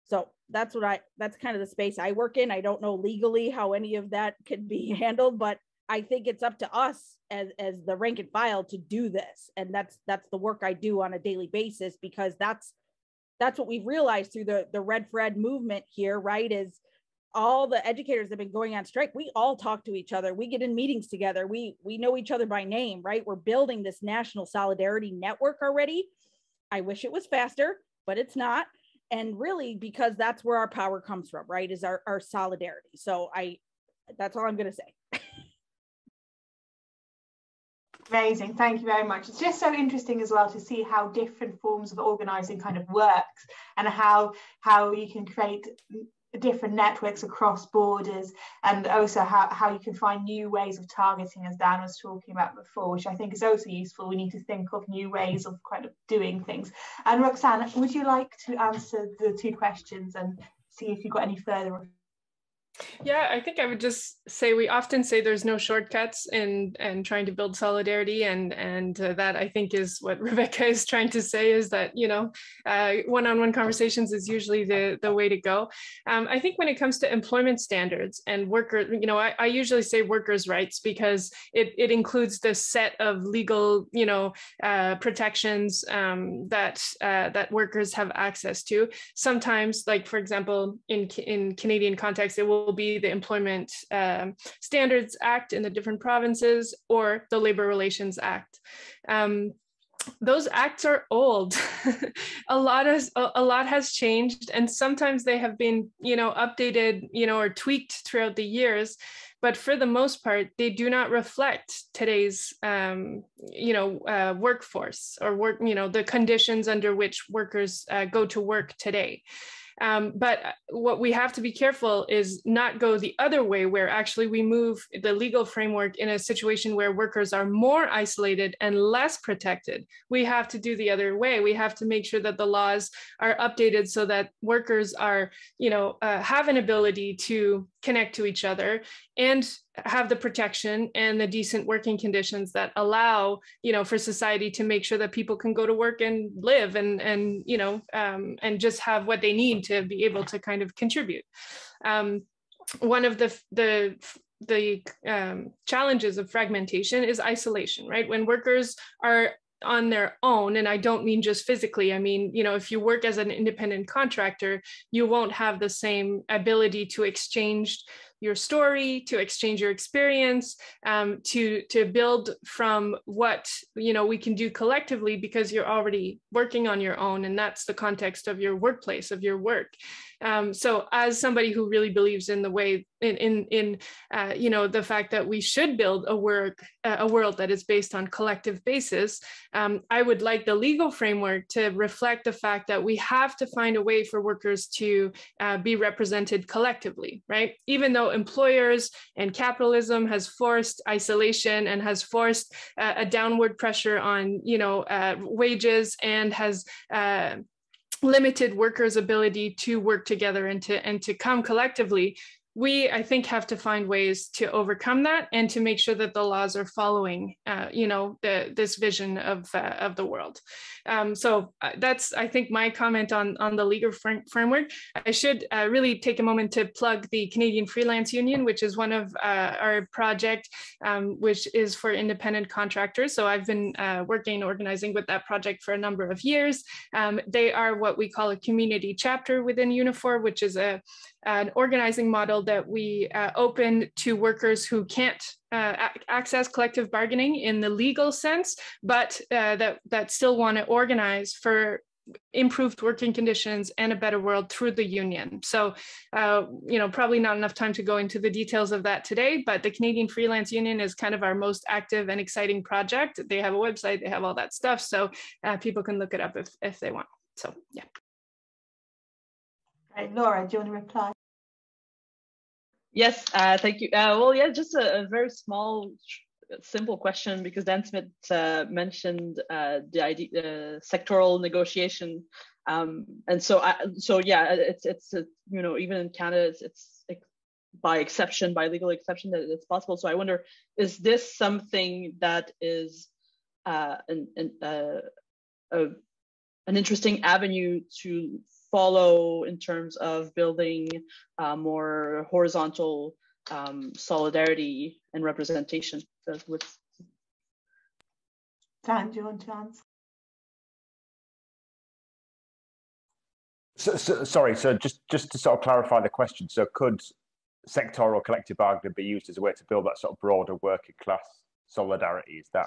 So that's kind of the space I work in. I don't know legally how any of that can be handled, but I think it's up to us as the rank and file to do this. And that's the work I do on a daily basis, because that's what we've realized through the Red for Ed movement here, right? Is all the educators that have been going on strike, we all talk to each other. We get in meetings together. We know each other by name, right? We're building this national solidarity network already. I wish it was faster, but it's not. And really, because that's where our power comes from, right? Is our solidarity. So that's all I'm going to say. Amazing, thank you very much. It's just so interesting as well to see how different forms of organising kind of works, and how you can create different networks across borders, and also how you can find new ways of targeting, as Dan was talking about before, which I think is also useful. We need to think of new ways of kind of doing things. And Roxanne, would you like to answer the two questions and see if you've got any further? Yeah, I think I would just say we often say there's no shortcuts in trying to build solidarity, and that I think is what Rebecca is trying to say, is that one-on-one conversations is usually the way to go. I think when it comes to employment standards and worker, I usually say workers' rights, because it includes the set of legal protections that workers have access to. Sometimes, like for example, in Canadian context, it will be the Employment Standards Act in the different provinces, or the Labor Relations Act. Those acts are old. a lot has changed, and sometimes they have been updated or tweaked throughout the years, but for the most part they do not reflect today's workforce, or the conditions under which workers go to work today. But what we have to be careful is not go the other way, where actually we move the legal framework in a situation where workers are more isolated and less protected. We have to do the other way. We have to make sure that the laws are updated so that workers are, have an ability to connect to each other and have the protection and the decent working conditions that allow, for society to make sure that people can go to work and live and just have what they need to be able to kind of contribute. One of the challenges of fragmentation is isolation, right? When workers are on their own, and I don't mean just physically, I mean, if you work as an independent contractor, you won't have the same ability to exchange your story, to exchange your experience, to build from what we can do collectively, because you're already working on your own, and that's the context of your workplace, of your work. So as somebody who really believes in the way in the fact that we should build a world that is based on collective basis, I would like the legal framework to reflect the fact that we have to find a way for workers to be represented collectively, right? Even though employers and capitalism has forced isolation and has forced a downward pressure on wages, and has limited workers' ability to work together and to come collectively, we, I think, have to find ways to overcome that and to make sure that the laws are following, this vision of the world. So that's, I think, my comment on the legal framework. I should really take a moment to plug the Canadian Freelance Union, which is one of our project, which is for independent contractors. So I've been working and organizing with that project for a number of years. They are what we call a community chapter within Unifor, which is an organizing model that we open to workers who can't access collective bargaining in the legal sense, but that still want to organize for improved working conditions and a better world through the union. So, probably not enough time to go into the details of that today, but the Canadian Freelance Union is kind of our most active and exciting project. They have a website, they have all that stuff. So people can look it up if they want. So, yeah. Right, Laura, do you want to reply? Yes, thank you. Well, yeah, just a very small, simple question, because Dan Smith mentioned the idea, sectoral negotiation, and so yeah, it's even in Canada, it's by exception, by legal exception, that it's possible. So I wonder, is this something that is an interesting avenue to follow in terms of building more horizontal solidarity and representation? Dan, do you want to answer? Sorry, so just to sort of clarify the question, so could sectoral collective bargaining be used as a way to build that sort of broader working class solidarity? Is that?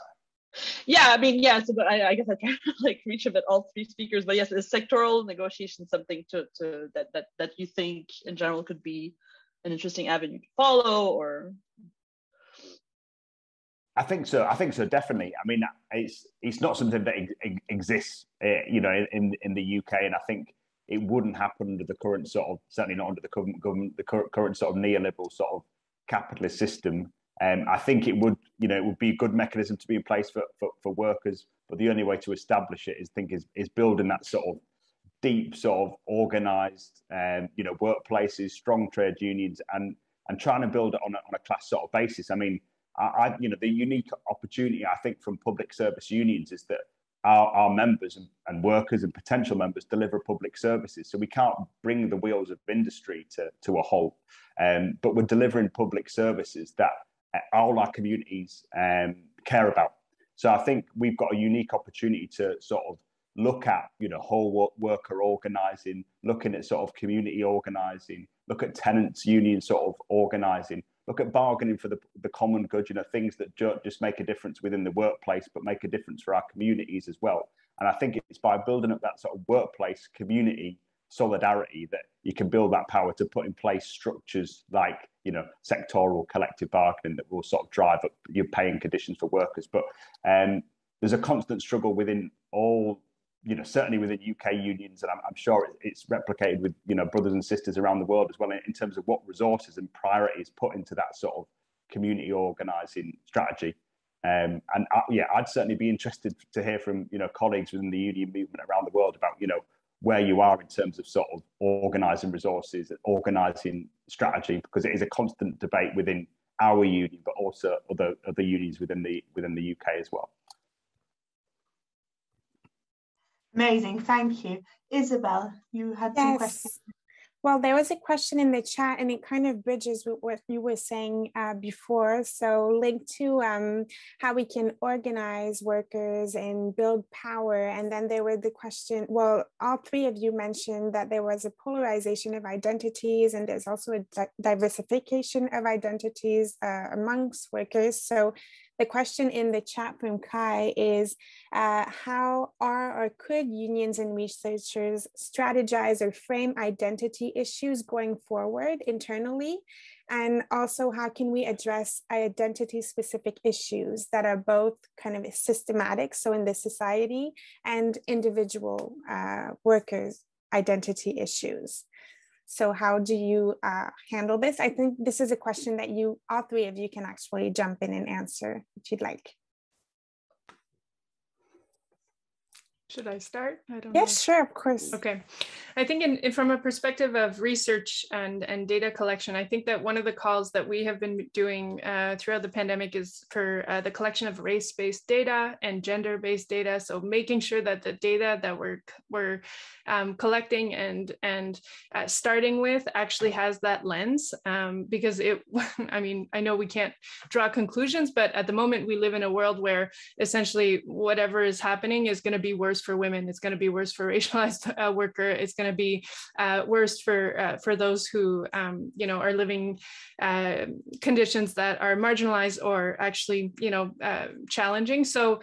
Yeah, I mean, yeah. So, but I guess I try to reach a bit all three speakers. But yes, is sectoral negotiation something that you think in general could be an interesting avenue to follow, or? I think so. Definitely. I mean, it's not something that exists, in the UK, and I think it wouldn't happen under the current certainly not under the government, the current sort of neoliberal sort of capitalist system. I think it would be a good mechanism to be in place for workers, but the only way to establish it is building that sort of deep sort of organised, workplaces, strong trade unions, and trying to build it on a class sort of basis. I mean, the unique opportunity I think from public service unions is that our members and workers and potential members deliver public services, so we can't bring the wheels of industry to a halt, but we're delivering public services that all our communities care about. So I think we've got a unique opportunity to sort of look at, whole worker organising, looking at sort of community organising, look at tenants union sort of organising, look at bargaining for the common good, things that just make a difference within the workplace, but make a difference for our communities as well. And I think it's by building up that sort of workplace community solidarity that you can build that power to put in place structures like, sectoral collective bargaining that will sort of drive up your paying conditions for workers. But there's a constant struggle within all, certainly within UK unions, and I'm sure it's replicated with, brothers and sisters around the world as well, in terms of what resources and priorities put into that sort of community organising strategy. I'd certainly be interested to hear from, colleagues within the union movement around the world about, where you are in terms of sort of organising resources, organising strategy, because it is a constant debate within our union, but also other unions within the UK as well. Amazing, thank you. Isabel, you had some questions. Well, there was a question in the chat, and it kind of bridges with what you were saying before. So linked to how we can organize workers and build power. And then there were the question, well, all three of you mentioned that there was a polarization of identities, and there's also a diversification of identities amongst workers. So the question in the chat from Kai is, how are or could unions and researchers strategize or frame identity issues going forward internally? And also, how can we address identity-specific issues that are both kind of systematic, so in the society, and individual workers' identity issues? So how do you handle this? I think this is a question that all three of you can actually jump in and answer if you'd like. Should I start? I don't know. Yes, sure, of course. Okay. I think from a perspective of research and data collection, I think that one of the calls that we have been doing throughout the pandemic is for the collection of race-based data and gender-based data. So making sure that the data that we're collecting and starting with actually has that lens, because I know we can't draw conclusions, but at the moment we live in a world where essentially whatever is happening is going to be worse worse for women. It's going to be worse for racialized worker. It's going to be worse for those who are living conditions that are marginalized or actually challenging. So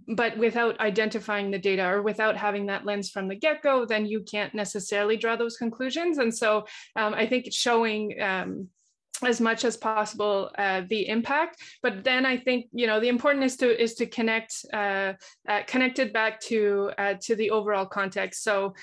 but without identifying the data or without having that lens from the get-go, then you can't necessarily draw those conclusions. And so I think showing as much as possible the impact, but then I think the important is to connect it back to the overall context. So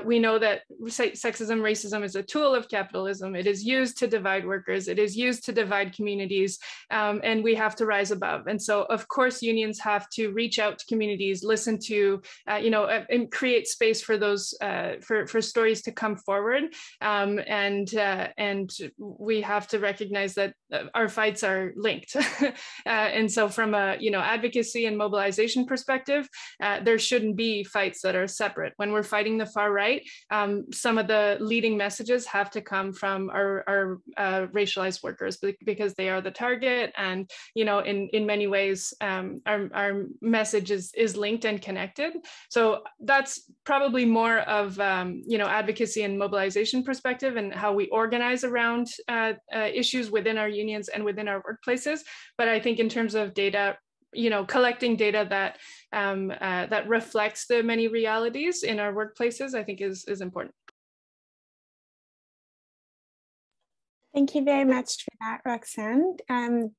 we know that sexism, racism is a tool of capitalism. It is used to divide workers. It is used to divide communities, and we have to rise above. And so, of course, unions have to reach out to communities, listen to and create space for those for stories to come forward, and we have to recognize that our fights are linked. And so from a advocacy and mobilization perspective, there shouldn't be fights that are separate. When we're fighting the far right, some of the leading messages have to come from our racialized workers, because they are the target, and in many ways our message is linked and connected. So that's probably more of advocacy and mobilization perspective, and how we organize around issues within our unions and within our workplaces. But I think in terms of data, collecting data that that reflects the many realities in our workplaces, I think is important. Thank you very much for that, Roxanne.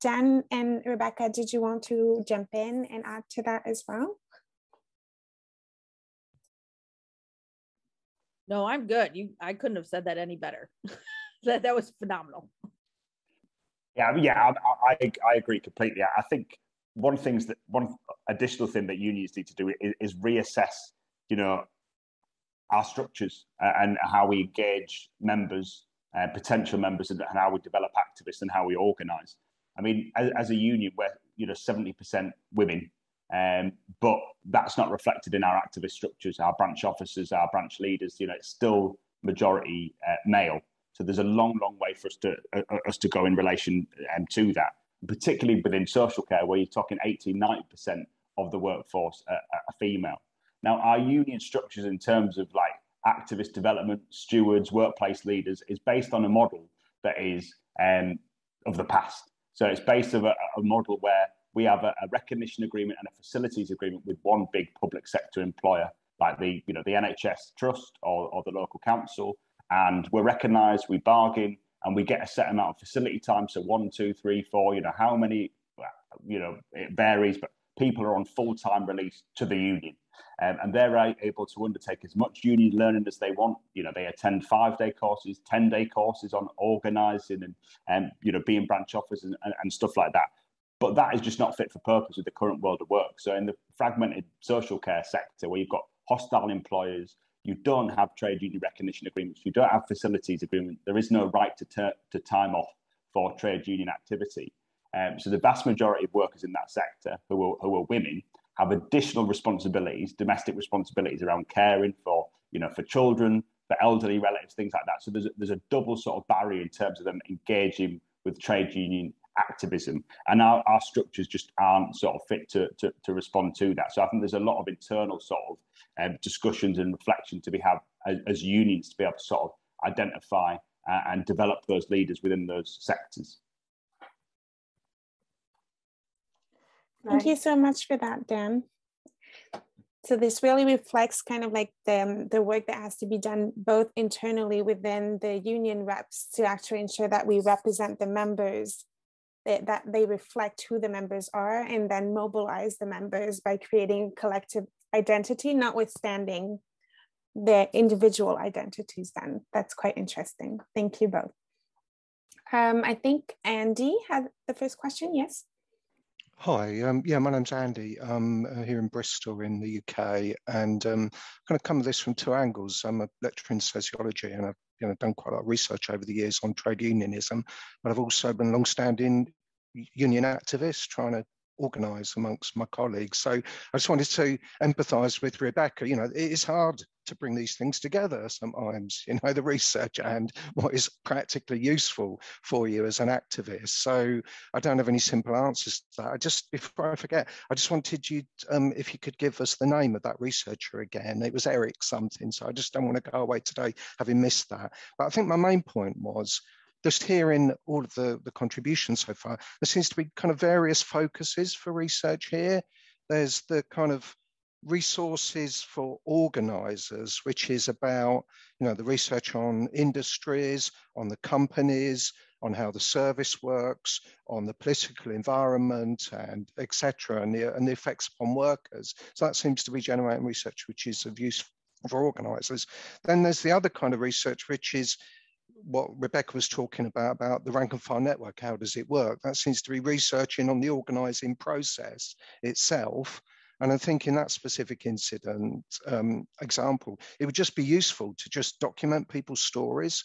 Dan and Rebecca, did you want to jump in and add to that as well? No, I'm good. I couldn't have said that any better. that was phenomenal. Yeah, I agree completely. I think one additional thing that unions need to do is reassess, our structures and how we engage members, potential members, and how we develop activists and how we organise. I mean, as a union, we're 70% women, but that's not reflected in our activist structures, our branch officers, our branch leaders. It's still majority male. So there's a long way for us to go in relation to that, particularly within social care, where you're talking 80-90% of the workforce are female. Now, our union structures in terms of like activist development, stewards, workplace leaders, is based on a model that is of the past. So it's based on a model where we have a recognition agreement and a facilities agreement with one big public sector employer, like the NHS Trust or the local council. And we're recognised, we bargain, and we get a set amount of facility time. So 1, 2, 3, 4, how many, it varies, but people are on full-time release to the union. And they're able to undertake as much union learning as they want. They attend 5-day courses, 10-day courses on organising and being branch officers and stuff like that. But that is just not fit for purpose with the current world of work. So in the fragmented social care sector, where you've got hostile employers, you don't have trade union recognition agreements, you don't have facilities agreement, there is no right to time off for trade union activity. So the vast majority of workers in that sector who are women have additional responsibilities, domestic responsibilities around caring for children, for elderly relatives, things like that. So there's a double sort of barrier in terms of them engaging with trade union activism, and our structures just aren't sort of fit to respond to that. So I think there's a lot of internal sort of discussions and reflection to be had as unions to be able to sort of identify and develop those leaders within those sectors. Thank you so much for that, Dan. So this really reflects kind of like the work that has to be done both internally within the union reps to actually ensure that we represent the members, that they reflect who the members are, and then mobilize the members by creating collective identity, notwithstanding their individual identities then. That's quite interesting. Thank you both. I think Andy had the first question, yes? Hi, yeah, my name's Andy. I'm here in Bristol in the UK, and kind of come at this from two angles. I'm a lecturer in sociology, and I've done quite a lot of research over the years on trade unionism, but I've also been a long-standing union activist, trying to organise amongst my colleagues. So I just wanted to empathise with Rebecca. You know, it is hard to bring these things together sometimes, you know, the research and what is practically useful for you as an activist. So I don't have any simple answers to that. Before I forget, I just wanted you, if you could give us the name of that researcher again. It was Eric something, so I just don't want to go away today having missed that. But I think my main point was, just hearing all of the contributions so far, there seems to be kind of various focuses for research here. There's the kind of resources for organisers, which is about, you know, the research on industries, on the companies, on how the service works, on the political environment, and etc., and the effects upon workers. So that seems to be generating research which is of use for organisers. Then there's the other kind of research, which is what Rebecca was talking about the rank and file network. How does it work? That seems to be researching on the organising process itself. And I think in that specific incident example, it would just be useful to just document people's stories.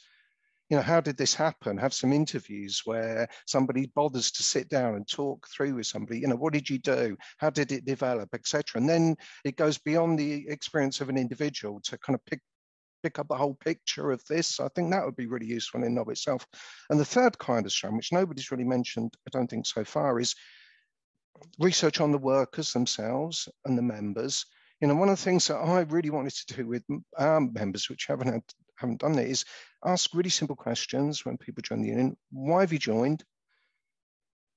You know, how did this happen? Have some interviews where somebody bothers to sit down and talk through with somebody, you know, what did you do? How did it develop, etc. And then it goes beyond the experience of an individual to kind of pick up the whole picture of this. I think that would be really useful in and of itself. And the third kind of strand, which nobody's really mentioned, I don't think so far, is research on the workers themselves and the members. You know, one of the things that I really wanted to do with our members, which haven't done it, is ask really simple questions when people join the union. Why have you joined?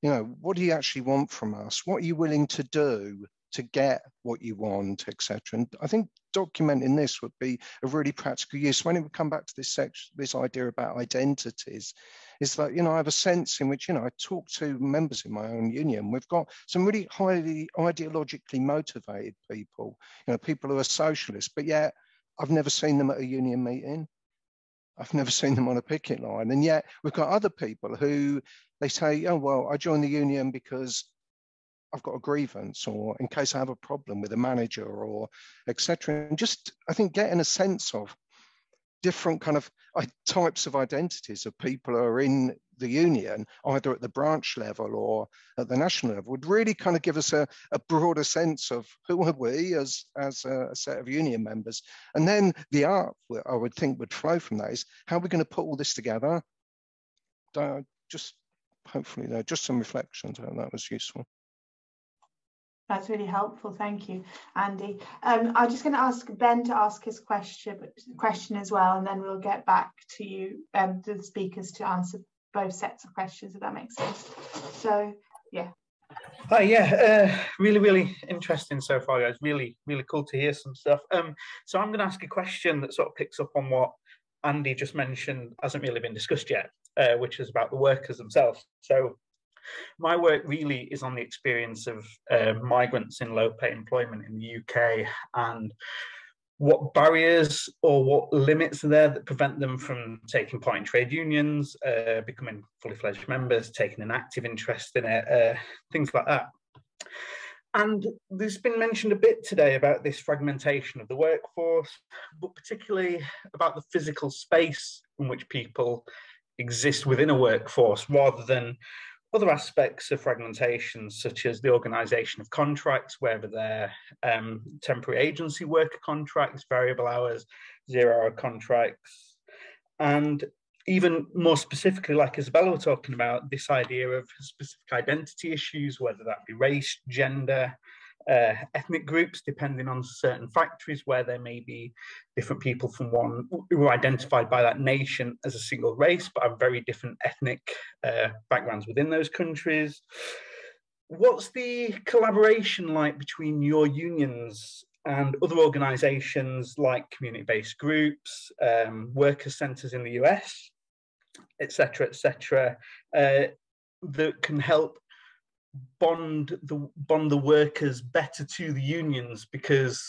You know, what do you actually want from us? What are you willing to do to get what you want, etc. And I think documenting this would be a really practical use. When it would come back to this section, this idea about identities, is that, you know, I have a sense in which, you know, I talk to members in my own union. We've got some really highly ideologically motivated people, you know, people who are socialists, but yet I've never seen them at a union meeting. I've never seen them on a picket line. And yet we've got other people who they say, oh, well, I joined the union because I've got a grievance, or in case I have a problem with a manager, or etc. And just, I think, getting a sense of different kind of types of identities of people who are in the union, either at the branch level or at the national level, would really kind of give us a broader sense of who are we as a set of union members. And then the art, I would think, would flow from that is, how are we going to put all this together? Just hopefully, just some reflections. I hope that was useful. That's really helpful, thank you, Andy. I'm just going to ask Ben to ask his question as well, and then we'll get back to you, the speakers, to answer both sets of questions, if that makes sense. So, yeah. Hi, yeah, really interesting so far, guys. Really cool to hear some stuff. So I'm going to ask a question that sort of picks up on what Andy just mentioned, hasn't really been discussed yet, which is about the workers themselves. So my work really is on the experience of migrants in low-pay employment in the UK, and what barriers or what limits are there that prevent them from taking part in trade unions, becoming fully fledged members, taking an active interest in it, things like that. And there's been mentioned a bit today about this fragmentation of the workforce, but particularly about the physical space in which people exist within a workforce, rather than other aspects of fragmentation, such as the organisation of contracts, whether they're temporary agency worker contracts, variable hours, 0-hour contracts, and even more specifically, like Isabella was talking about, this idea of specific identity issues, whether that be race, gender, ethnic groups, depending on certain factories where there may be different people from one who are identified by that nation as a single race, but have very different ethnic backgrounds within those countries. What's the collaboration like between your unions and other organisations like community-based groups, worker centres in the US, etc., that can help bond the workers better to the unions? Because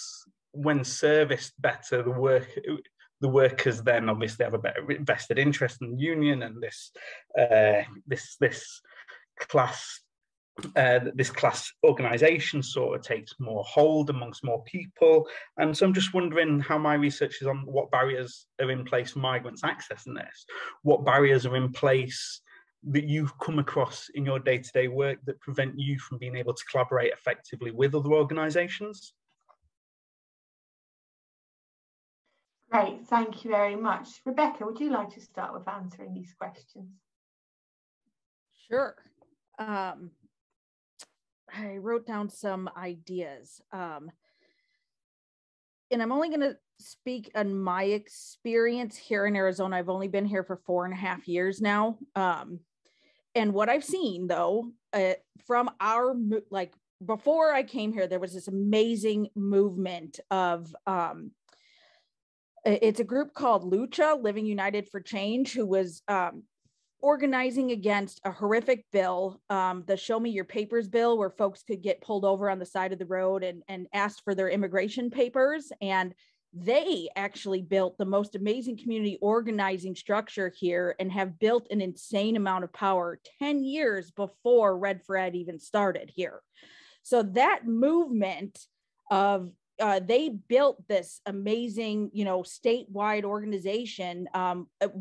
when serviced better, the workers then obviously have a better vested interest in the union, and this class organisation sort of takes more hold amongst more people. And so I'm just wondering how my research is on what barriers are in place for migrants accessing this, what barriers are in place that you've come across in your day-to-day work that prevent you from being able to collaborate effectively with other organisations? Great, thank you very much. Rebecca, would you like to start with answering these questions? Sure. I wrote down some ideas. And I'm only going to speak on my experience here in Arizona. I've only been here for 4.5 years now. And what I've seen, though, from our, like, before I came here, there was this amazing movement of, it's a group called Lucha, Living United for Change, who was organizing against a horrific bill, the Show Me Your Papers bill, where folks could get pulled over on the side of the road and asked for their immigration papers. And they actually built the most amazing community organizing structure here and have built an insane amount of power 10 years before Red for Ed even started here. So that movement of they built this amazing, statewide organization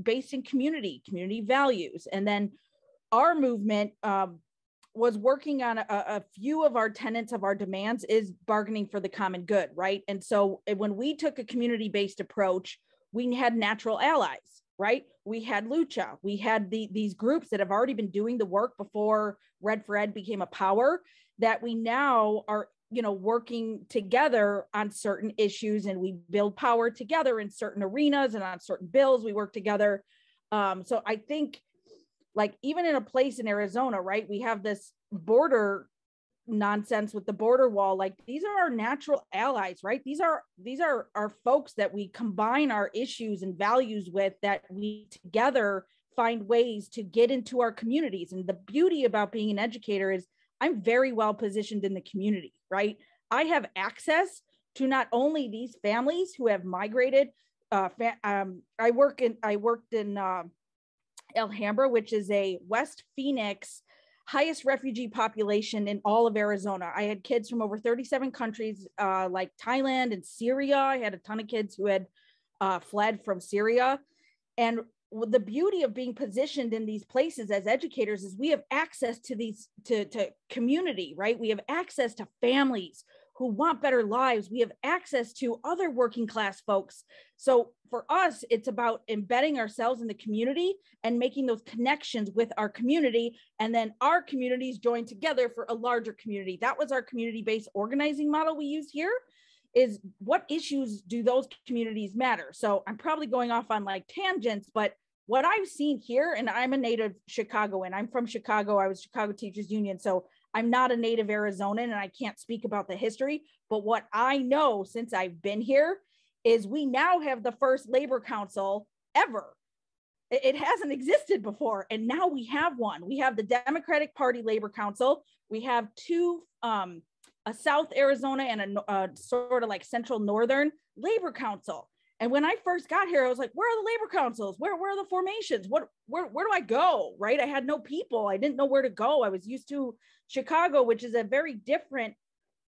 based in community values. And then our movement was working on a few of our tenets of our demands is bargaining for the common good, right? And so when we took a community-based approach, we had natural allies, right? We had Lucha, we had these groups that have already been doing the work before Red for Ed became a power, that we now are working together on certain issues, and we build power together in certain arenas and on certain bills we work together. So I think, like, even in a place in Arizona, right, we have this border nonsense with the border wall. Like, these are our natural allies, right? These are our folks that we combine our issues and values with, that we together find ways to get into our communities. And the beauty about being an educator is I'm very well positioned in the community, right? I have access to not only these families who have migrated. I worked in Alhambra, which is a West Phoenix, highest refugee population in all of Arizona. I had kids from over 37 countries, like Thailand and Syria. I had a ton of kids who had fled from Syria. And the beauty of being positioned in these places as educators is we have access to these, to community, right? We have access to families who want better lives. We have access to other working class folks. So for us, it's about embedding ourselves in the community and making those connections with our community. And then our communities join together for a larger community. That was our community-based organizing model we use here, is what issues do those communities matter? So I'm probably going off on like tangents, but what I've seen here, and I'm a native Chicagoan, I'm from Chicago, I was Chicago Teachers Union, so I'm not a native Arizonan and I can't speak about the history, but what I know since I've been here is we now have the first labor council ever. It hasn't existed before, and now we have one. We have the Democratic Party Labor Council. We have two, a South Arizona and a sort of like Central Northern Labor Council. And when I first got here, I was like, where are the labor councils? Where are the formations? Where do I go, right? I had no people. I didn't know where to go. I was used to Chicago, which is a very different,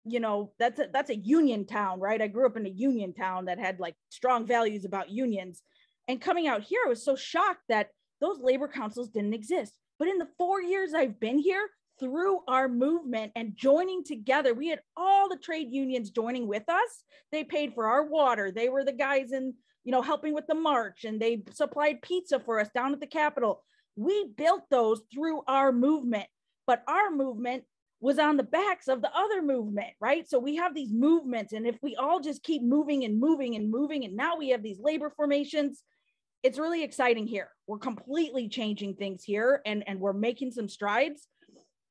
that's a union town, right? I grew up in a union town that had like strong values about unions. And coming out here, I was so shocked that those labor councils didn't exist. But in the 4 years I've been here, through our movement and joining together, we had all the trade unions joining with us. They paid for our water. They were the guys in, helping with the march, and they supplied pizza for us down at the Capitol. We built those through our movement, but our movement was on the backs of the other movement, right? So we have these movements, and if we all just keep moving and moving and moving, and now we have these labor formations, it's really exciting here. We're completely changing things here, and we're making some strides.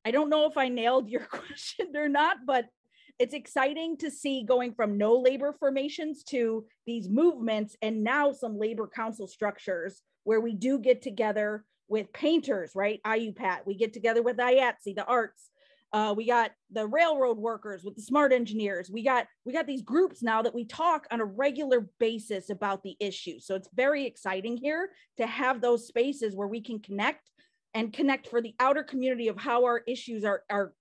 I don't know if I nailed your question or not, but it's exciting to see going from no labor formations to these movements, and now some labor council structures where we do get together with painters, right? IUPAT, we get together with IATSE, the arts. We got the railroad workers with the smart engineers. We got these groups now that we talk on a regular basis about the issues. So it's very exciting here to have those spaces where we can connect for the outer community of how our issues are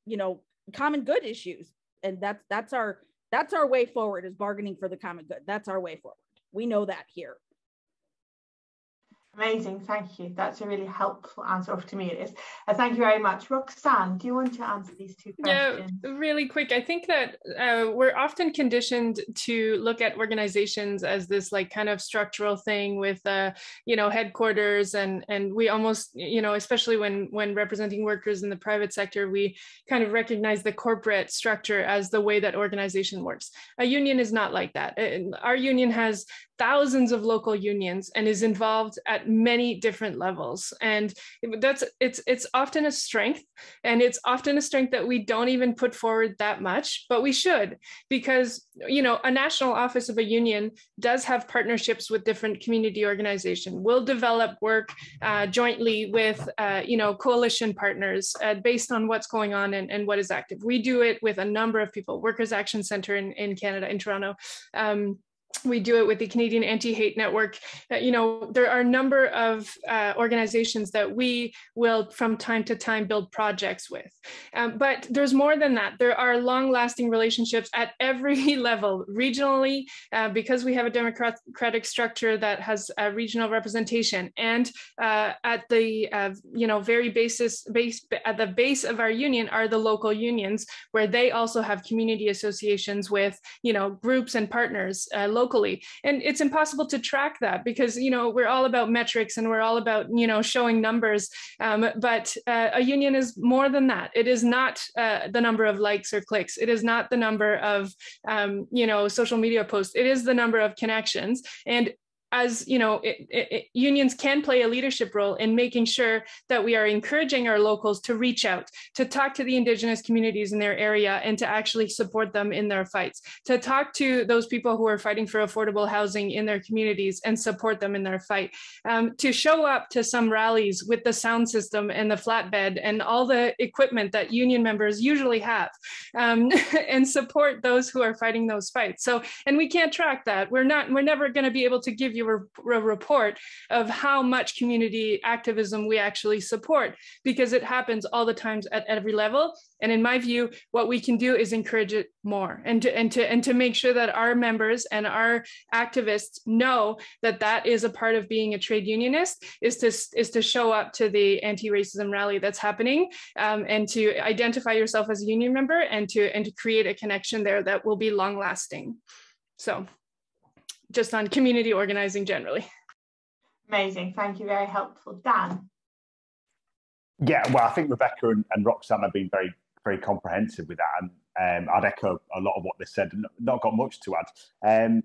common good issues. And that's our way forward, is bargaining for the common good. That's our way forward. We know that here. Amazing, thank you. That's a really helpful answer, or to me it is. Thank you very much. Roxanne, do you want to answer these two questions? Yeah, really quick. I think that we're often conditioned to look at organizations as this like kind of structural thing with, you know, headquarters, and we almost, you know, especially when representing workers in the private sector, we kind of recognize the corporate structure as the way that organization works. A union is not like that. Our union has thousands of local unions and is involved at many different levels, and it's often a strength, and it's often a strength that we don't even put forward that much, but we should, because, you know, a national office of a union does have partnerships with different community organizations. We'll develop work jointly with you know, coalition partners based on what's going on and what is active. We do it with a number of people. Workers Action Center in Canada, in Toronto. We do it with the Canadian Anti-Hate Network. You know, there are a number of organizations that we will from time to time build projects with. But there's more than that. There are long-lasting relationships at every level, regionally, because we have a democratic structure that has a regional representation. And at the you know, very at the base of our union are the local unions, where they also have community associations with, you know, groups and partners locally. And it's impossible to track that because, you know, we're all about metrics and we're all about, you know, showing numbers. But a union is more than that. It is not the number of likes or clicks. It is not the number of, you know, social media posts. It is the number of connections. And as you know, unions can play a leadership role in making sure that we are encouraging our locals to reach out, to talk to the Indigenous communities in their area and to actually support them in their fights, to talk to those people who are fighting for affordable housing in their communities and support them in their fight, to show up to some rallies with the sound system and the flatbed and all the equipment that union members usually have, and support those who are fighting those fights. So, and we can't track that. We're never going to be able to give you a report of how much community activism we actually support, because it happens all the times at every level. And in my view, what we can do is encourage it more and to make sure that our members and our activists know that that is a part of being a trade unionist, is to show up to the anti-racism rally that's happening, and to identify yourself as a union member and to create a connection there that will be long lasting. So just on community organizing generally. Amazing, thank you, very helpful. Dan? Yeah, well, I think Rebecca and Roxanne have been very, very comprehensive with that, and I'd echo a lot of what they said, and not got much to add.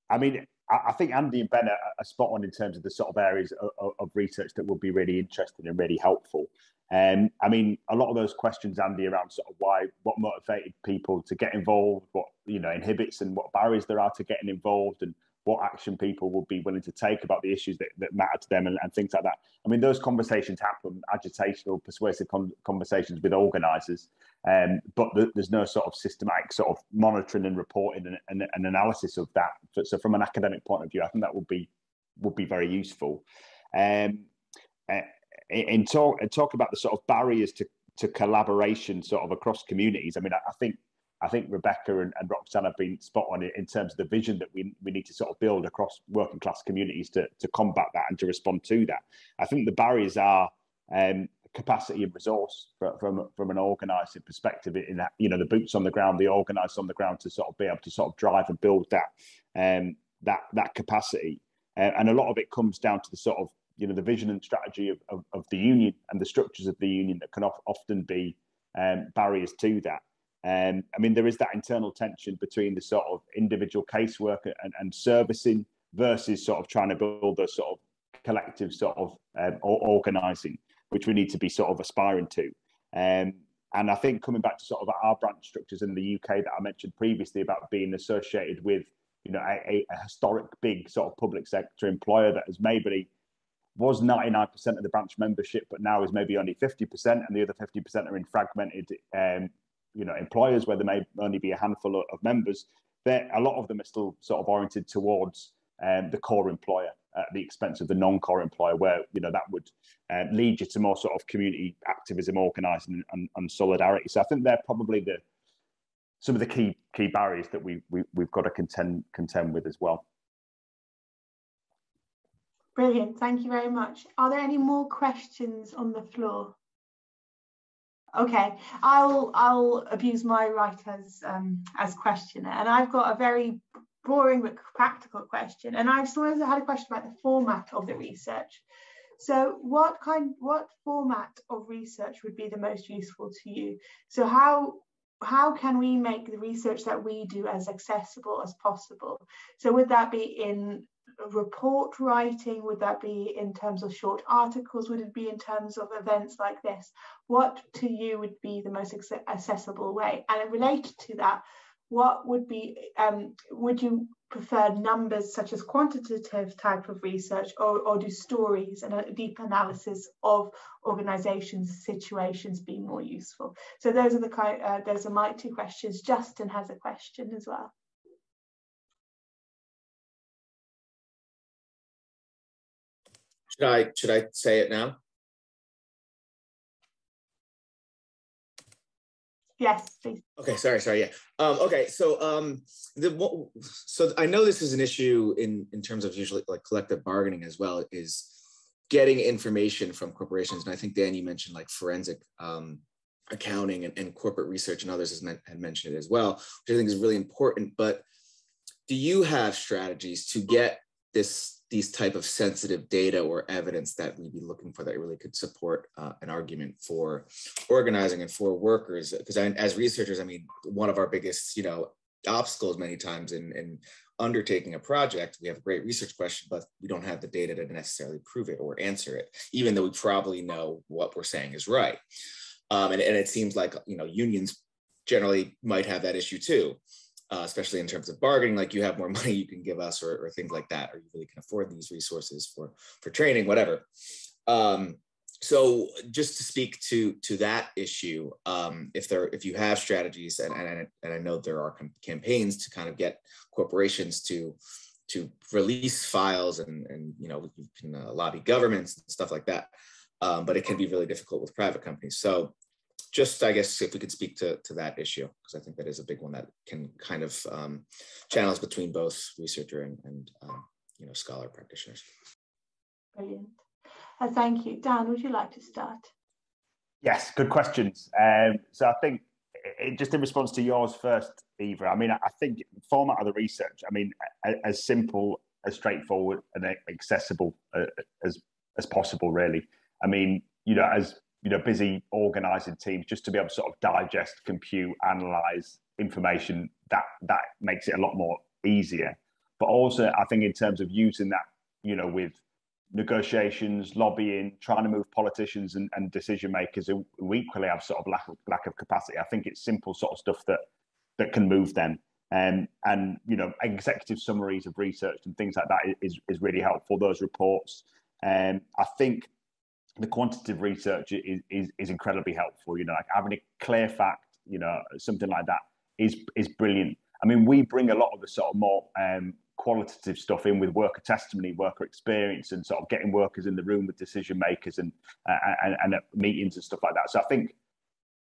I mean, I think Andy and Ben are spot on in terms of the sort of areas of research that would be really interesting and really helpful. I mean, a lot of those questions, Andy, around sort of what motivated people to get involved, what, you know, inhibits and what barriers there are to getting involved, and what action people would be willing to take about the issues that matter to them, and things like that. I mean, those conversations happen, agitational, persuasive conversations with organisers, but there's no sort of systematic sort of monitoring and reporting and analysis of that. So from an academic point of view, I think that would be very useful. And talk about the sort of barriers to collaboration sort of across communities. I mean, I think Rebecca and Roxanne have been spot on in terms of the vision that we need to sort of build across working class communities to combat that and to respond to that. I think the barriers are capacity and resource from an organising perspective, in that, you know, the boots on the ground, the organisers on the ground to sort of be able to sort of drive and build that capacity. And a lot of it comes down to the sort of, you know, the vision and strategy of the union and the structures of the union that can often be barriers to that. I mean, there is that internal tension between the sort of individual casework and servicing versus sort of trying to build those sort of collective sort of organising, which we need to be sort of aspiring to. And I think coming back to sort of our branch structures in the UK that I mentioned previously about being associated with, you know, a historic big sort of public sector employer that has maybe was 99% of the branch membership, but now is maybe only 50%, and the other 50% are in fragmented you know, employers where there may only be a handful of members. A lot of them are still sort of oriented towards the core employer at the expense of the non-core employer, where, you know, that would lead you to more sort of community activism, organising and solidarity. So I think they're probably some of the key barriers that we've got to contend with as well. Brilliant, thank you very much. Are there any more questions on the floor? Okay, I'll abuse my right as questioner, and I've got a very boring but practical question, and I just wanted to have a question about the format of the research. So what format of research would be the most useful to you? So how can we make the research that we do as accessible as possible? So would that be in report writing? Would that be in terms of short articles? Would it be in terms of events like this? What to you would be the most accessible way? And related to that, what would be, would you prefer numbers such as quantitative type of research, or do stories and a deep analysis of organizations' situations be more useful? So those are my two questions. Justin has a question as well. Should I say it now? Yes, please. Okay, sorry, yeah. Okay, so so I know this is an issue in terms of usually like collective bargaining as well, is getting information from corporations. And I think, Dan, you mentioned like forensic accounting and corporate research, and others had mentioned it as well, which I think is really important. But do you have strategies to get these type of sensitive data or evidence that we'd be looking for that really could support an argument for organizing and for workers? Because as researchers, I mean, one of our biggest, obstacles many times in undertaking a project, we have a great research question, but we don't have the data to necessarily prove it or answer it, even though we probably know what we're saying is right. And it seems like, unions generally might have that issue too. Especially in terms of bargaining, like you have more money you can give us, or things like that, or you really can afford these resources for training, whatever. So just to speak to that issue, if you have strategies, and I know there are campaigns to kind of get corporations to release files, and you can lobby governments and stuff like that, but it can be really difficult with private companies. So just, I guess, if we could speak to that issue, because I think that is a big one that can kind of channels between both researcher and scholar practitioners. Brilliant. Thank you. Dan, would you like to start? Yes, good questions. So I think just in response to yours first, Eva, I mean, I think the format of the research, I mean, as simple, as straightforward and accessible as possible, really. I mean, as busy organising teams, just to be able to sort of digest, compute, analyse information, that makes it a lot more easier. But also, I think in terms of using that, with negotiations, lobbying, trying to move politicians and decision makers who equally have sort of lack of capacity, I think it's simple sort of stuff that can move them. And executive summaries of research and things like that is really helpful. Those reports, I think. The quantitative research is incredibly helpful. Like having a clear fact, something like that is brilliant. I mean, we bring a lot of the sort of more qualitative stuff in with worker testimony, worker experience, and sort of getting workers in the room with decision makers and at meetings and stuff like that. So I think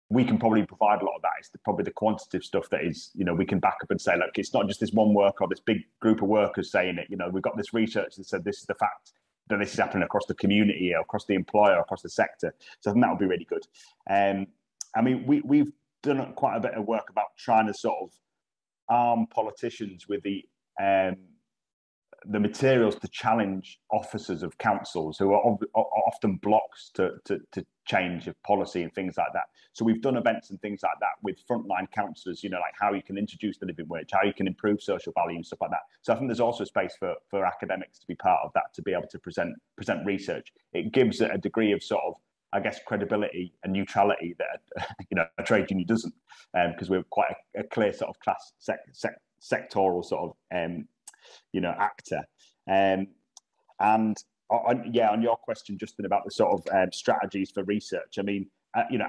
we can probably provide a lot of that. It's probably the quantitative stuff that is, we can back up and say, look, it's not just this one worker or this big group of workers saying it. We've got this research that said this is the fact. That this is happening across the community, across the employer, across the sector. So I think that would be really good. I mean, we've done quite a bit of work about trying to sort of arm politicians with the materials to challenge officers of councils who are often blocks to change of policy and things like that. So we've done events and things like that with frontline councillors, like how you can introduce the living wage, how you can improve social value and stuff like that. So I think there's also space for academics to be part of that, to be able to present research. It gives it a degree of sort of, I guess, credibility and neutrality that a trade union doesn't, because we're quite a clear sort of class sectoral sort of actor. On your question, Justin, about the sort of strategies for research, I mean,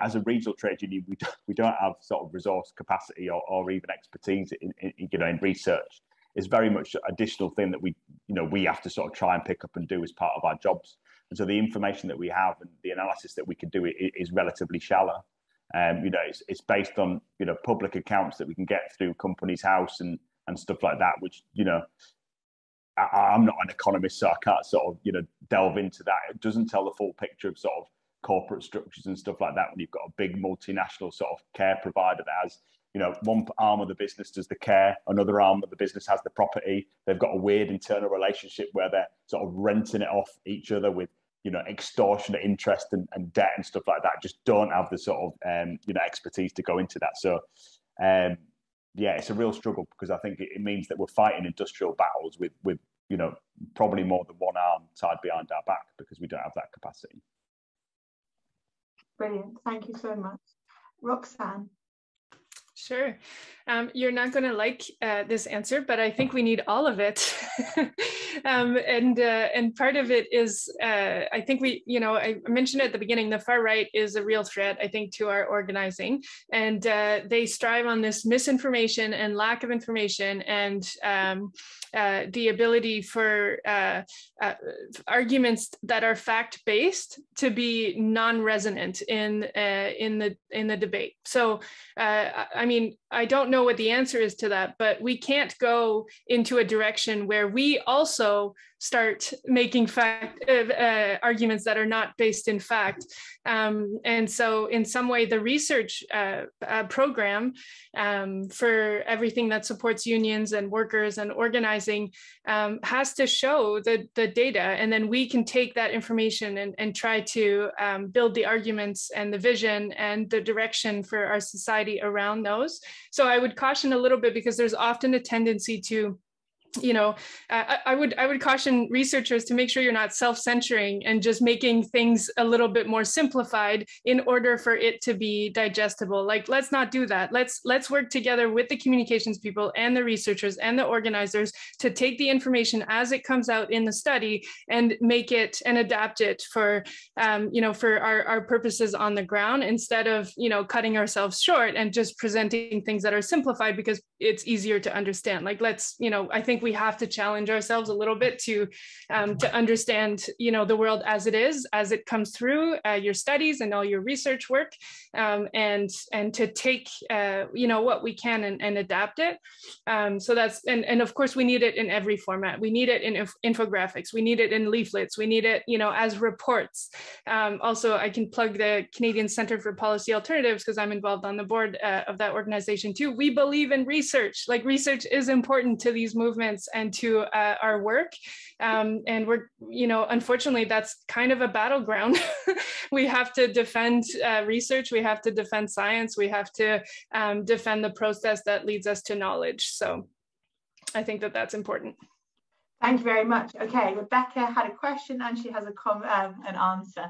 as a regional trade union, we don't have sort of resource capacity or even expertise in research. It's very much an additional thing that we have to sort of try and pick up and do as part of our jobs. And so the information that we have and the analysis that we can do is relatively shallow. It's based on public accounts that we can get through Companies House and stuff like that, which I'm not an economist, so I can't sort of, you know, delve into that. It doesn't tell the full picture of sort of corporate structures and stuff like that when you've got a big multinational sort of care provider that has, you know, one arm of the business does the care, another arm of the business has the property. They've got a weird internal relationship where they're sort of renting it off each other with, you know, extortionate interest and debt and stuff like that. Just don't have the sort of, you know, expertise to go into that. So, yeah, it's a real struggle because I think it means that we're fighting industrial battles with, you know, probably more than one arm tied behind our back because we don't have that capacity. Brilliant. Thank you so much. Roxanne. Sure. You're not going to like this answer, but I think we need all of it. And part of it is, I think we, you know, I mentioned at the beginning, the far right is a real threat, I think, to our organizing. And they strive on this misinformation and lack of information and the ability for arguments that are fact-based to be non-resonant in the debate. So, I mean, I don't know what the answer is to that, but we can't go into a direction where we also start making arguments that are not based in fact. And so in some way, the research program for everything that supports unions and workers and organizing has to show the data, and then we can take that information and try to build the arguments and the vision and the direction for our society around those. So I would caution a little bit because there's often a tendency to, you know, I would caution researchers to make sure you're not self-censoring and just making things a little bit more simplified in order for it to be digestible. Like, let's not do that. Let's work together with the communications people and the researchers and the organizers to take the information as it comes out in the study and make it and adapt it for, you know, for our purposes on the ground, instead of, you know, cutting ourselves short and just presenting things that are simplified because it's easier to understand. Like, let's, you know, I think we have to challenge ourselves a little bit to understand, you know, the world as it is, as it comes through your studies and all your research work, and to take, you know, what we can and adapt it. So that's, and of course we need it in every format. We need it in infographics. We need it in leaflets. We need it, you know, as reports. Also, I can plug the Canadian Centre for Policy Alternatives because I'm involved on the board of that organization too. We believe in research. Like, research is important to these movements and to our work. And we're, you know, unfortunately, that's kind of a battleground. We have to defend research. We have to defend science. We have to defend the process that leads us to knowledge. So I think that that's important. Thank you very much. Okay, Rebecca had a question and she has an answer.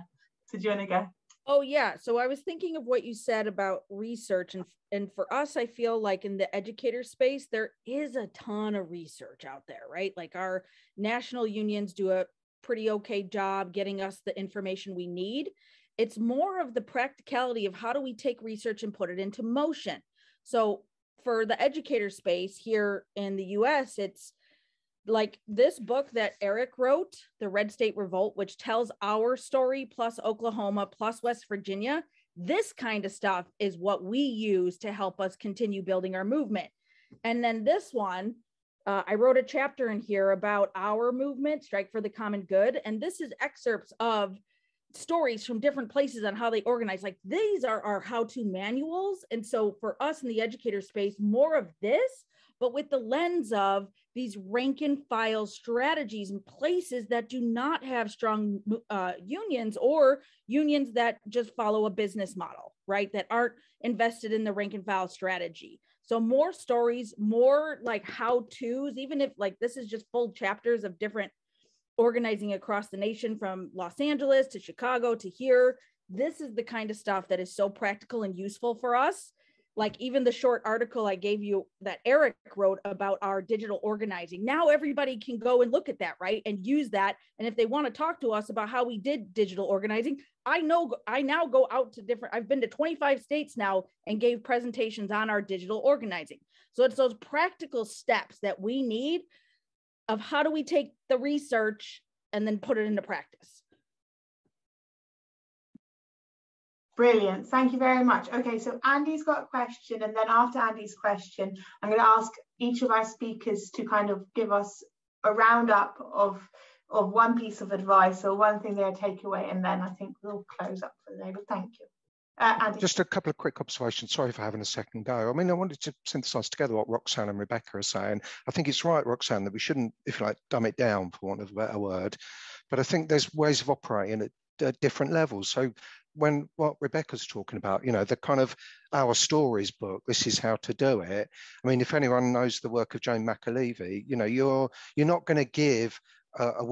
So do you want to go? Oh, yeah. So I was thinking of what you said about research. And for us, I feel like in the educator space, there is a ton of research out there, right? Like, our national unions do a pretty okay job getting us the information we need. It's more of the practicality of how do we take research and put it into motion. So for the educator space here in the US, it's like this book that Eric wrote, The Red State Revolt, which tells our story plus Oklahoma plus West Virginia. This kind of stuff is what we use to help us continue building our movement. And then this one, I wrote a chapter in here about our movement, Strike for the Common Good. And this is excerpts of stories from different places on how they organize. Like, these are our how-to manuals. And so for us in the educator space, more of this, but with the lens of these rank and file strategies in places that do not have strong unions, or unions that just follow a business model, right? That aren't invested in the rank and file strategy. So more stories, more like how-tos, even if like this is just full chapters of different organizing across the nation, from Los Angeles to Chicago to here. This is the kind of stuff that is so practical and useful for us. Like, even the short article I gave you that Eric wrote about our digital organizing. Now everybody can go and look at that, right? And use that. And if they want to talk to us about how we did digital organizing, I now go out to I've been to 25 states now and gave presentations on our digital organizing. So it's those practical steps that we need of how do we take the research and then put it into practice. Brilliant. Thank you very much. Okay, so Andy's got a question, and then after Andy's question, I'm going to ask each of our speakers to kind of give us a roundup of one piece of advice or one thing they'll take away, and then I think we'll close up for the day. But thank you. Andy. Just a couple of quick observations. Sorry for having a second go. I mean, I wanted to synthesize together what Roxanne and Rebecca are saying. I think it's right, Roxanne, that we shouldn't, if you like, dumb it down, for want of a better word. But I think there's ways of operating at different levels. So when what Rebecca's talking about, you know, the kind of our stories book, this is how to do it. I mean, if anyone knows the work of Jane McAlevey, you know, you're not going to give a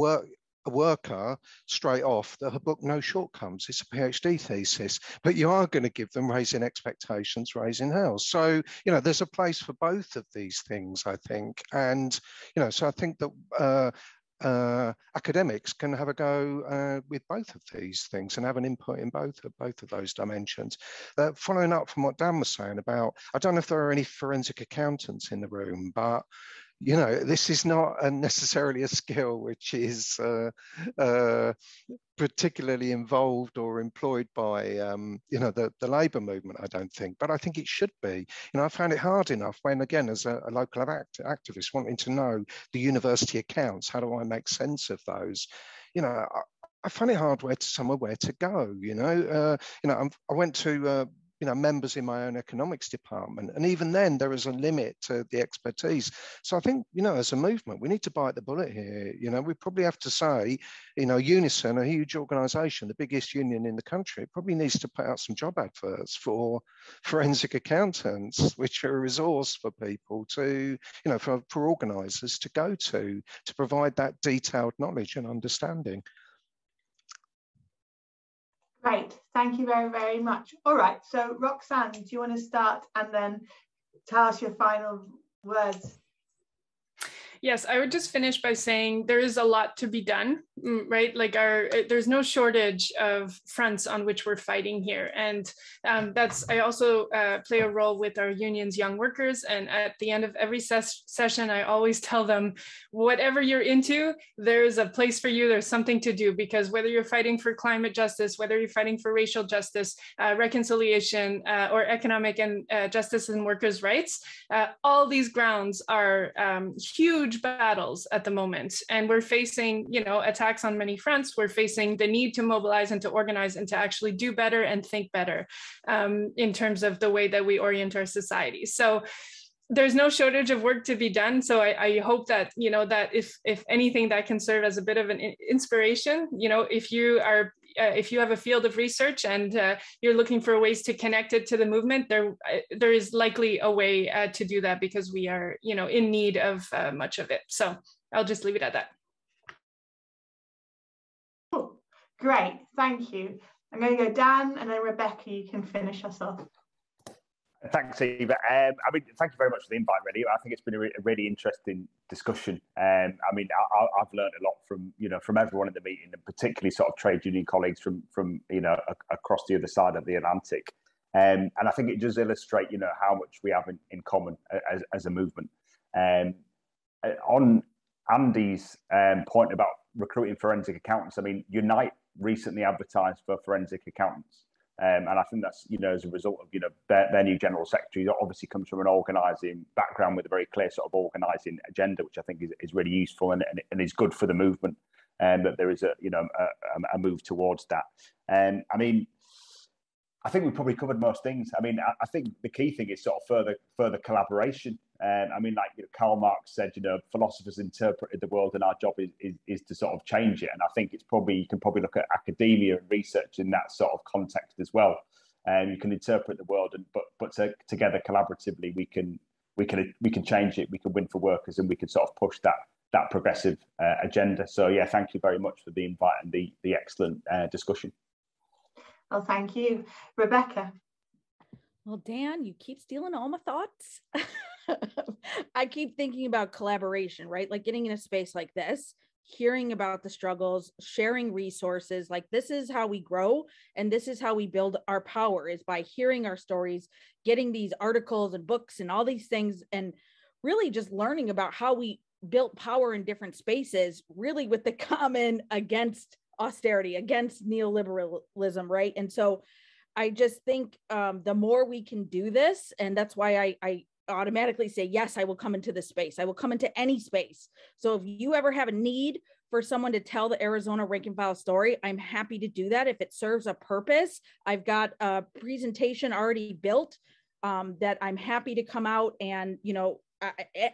worker straight off her book No Shortcomes. It's a PhD thesis, but you are going to give them Raising Expectations, Raising Hells. So, you know, there's a place for both of these things, I think. And, you know, so I think that academics can have a go with both of these things and have an input in both of those dimensions. Following up from what Dan was saying about, I don't know if there are any forensic accountants in the room, but you know, this is not necessarily a skill which is particularly involved or employed by, you know, the labour movement, I don't think. But I think it should be. You know, I found it hard enough when, again, as a local activist, wanting to know the university accounts, how do I make sense of those? You know, I find it hard where to go, you know. You know, I went to... you know, members in my own economics department. And even then there is a limit to the expertise. So I think, you know, as a movement, we need to bite the bullet here. You know, we probably have to say, you know, Unison, a huge organisation, the biggest union in the country, probably needs to put out some job adverts for forensic accountants, which are a resource for people to, you know, for organisers to go to provide that detailed knowledge and understanding. Great, thank you very, very much. All right, so Roxanne, do you want to start and then tell us your final words? Yes, I would just finish by saying there is a lot to be done, right? Like there's no shortage of fronts on which we're fighting here. And I also play a role with our union's young workers. And at the end of every session, I always tell them, whatever you're into, there's a place for you, there's something to do, because whether you're fighting for climate justice, whether you're fighting for racial justice, reconciliation, or economic and justice and workers' rights, all these grounds are huge battles at the moment, and we're facing, you know, attacks on many fronts. We're facing the need to mobilize and to organize and to actually do better and think better in terms of the way that we orient our society. So there's no shortage of work to be done. So I hope that, you know, that if anything, that can serve as a bit of an inspiration. You know, if you have a field of research and you're looking for ways to connect it to the movement, there is likely a way to do that, because we are, you know, in need of much of it. So I'll just leave it at that. Oh, great, thank you. I'm going to go Dan, and then Rebecca, you can finish us off. Thanks, Eva. I mean, thank you very much for the invite, really. I think it's been a really interesting discussion. I mean, I've learned a lot from, you know, from everyone in the meeting, and particularly sort of trade union colleagues from you know, across the other side of the Atlantic. And I think it does illustrate, you know, how much we have in common as a movement. On Andy's point about recruiting forensic accountants, I mean, Unite recently advertised for forensic accountants. And I think that's, you know, as a result of, you know, their new general secretary that obviously comes from an organising background with a very clear sort of organising agenda, which I think is really useful and is good for the movement, and that there is a, you know, a move towards that. I mean, I think we probably covered most things. I mean, I think the key thing is sort of further collaboration. I mean, like, you know, Karl Marx said, you know, philosophers interpreted the world, and our job is to sort of change it. And I think it's probably, you can probably look at academia and research in that sort of context as well. And you can interpret the world, but together collaboratively, we can change it. We can win for workers, and we can sort of push that progressive agenda. So yeah, thank you very much for the invite and the excellent discussion. Well, thank you, Rebecca. Well, Dan, you keep stealing all my thoughts. I keep thinking about collaboration, right? Like getting in a space like this, hearing about the struggles, sharing resources. Like, this is how we grow, and this is how we build our power, is by hearing our stories, getting these articles and books and all these things, and really just learning about how we built power in different spaces, really with the common against austerity, against neoliberalism, right? And so I just think the more we can do this, and that's why I automatically say, yes, I will come into this space. I will come into any space. So if you ever have a need for someone to tell the Arizona rank and file story, I'm happy to do that. If it serves a purpose, I've got a presentation already built that I'm happy to come out and, you know,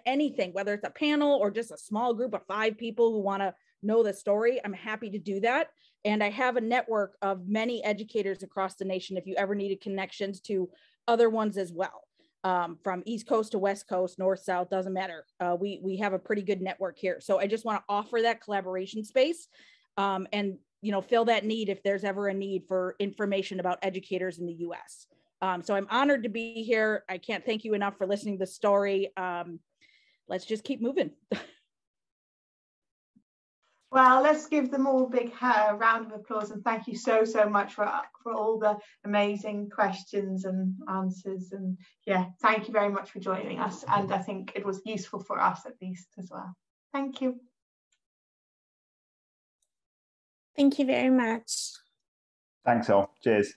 anything, whether it's a panel or just a small group of 5 people who want to know the story, I'm happy to do that. And I have a network of many educators across the nation if you ever needed connections to other ones as well. From East Coast to West Coast, North, South, doesn't matter. We have a pretty good network here. So I just want to offer that collaboration space and, you know, fill that need if there's ever a need for information about educators in the US. So I'm honored to be here. I can't thank you enough for listening to the story. Let's just keep moving. Well, let's give them all a big round of applause, and thank you so much for all the amazing questions and answers. And yeah, thank you very much for joining us. And I think it was useful for us at least as well. Thank you. Thank you very much. Thanks all. Cheers.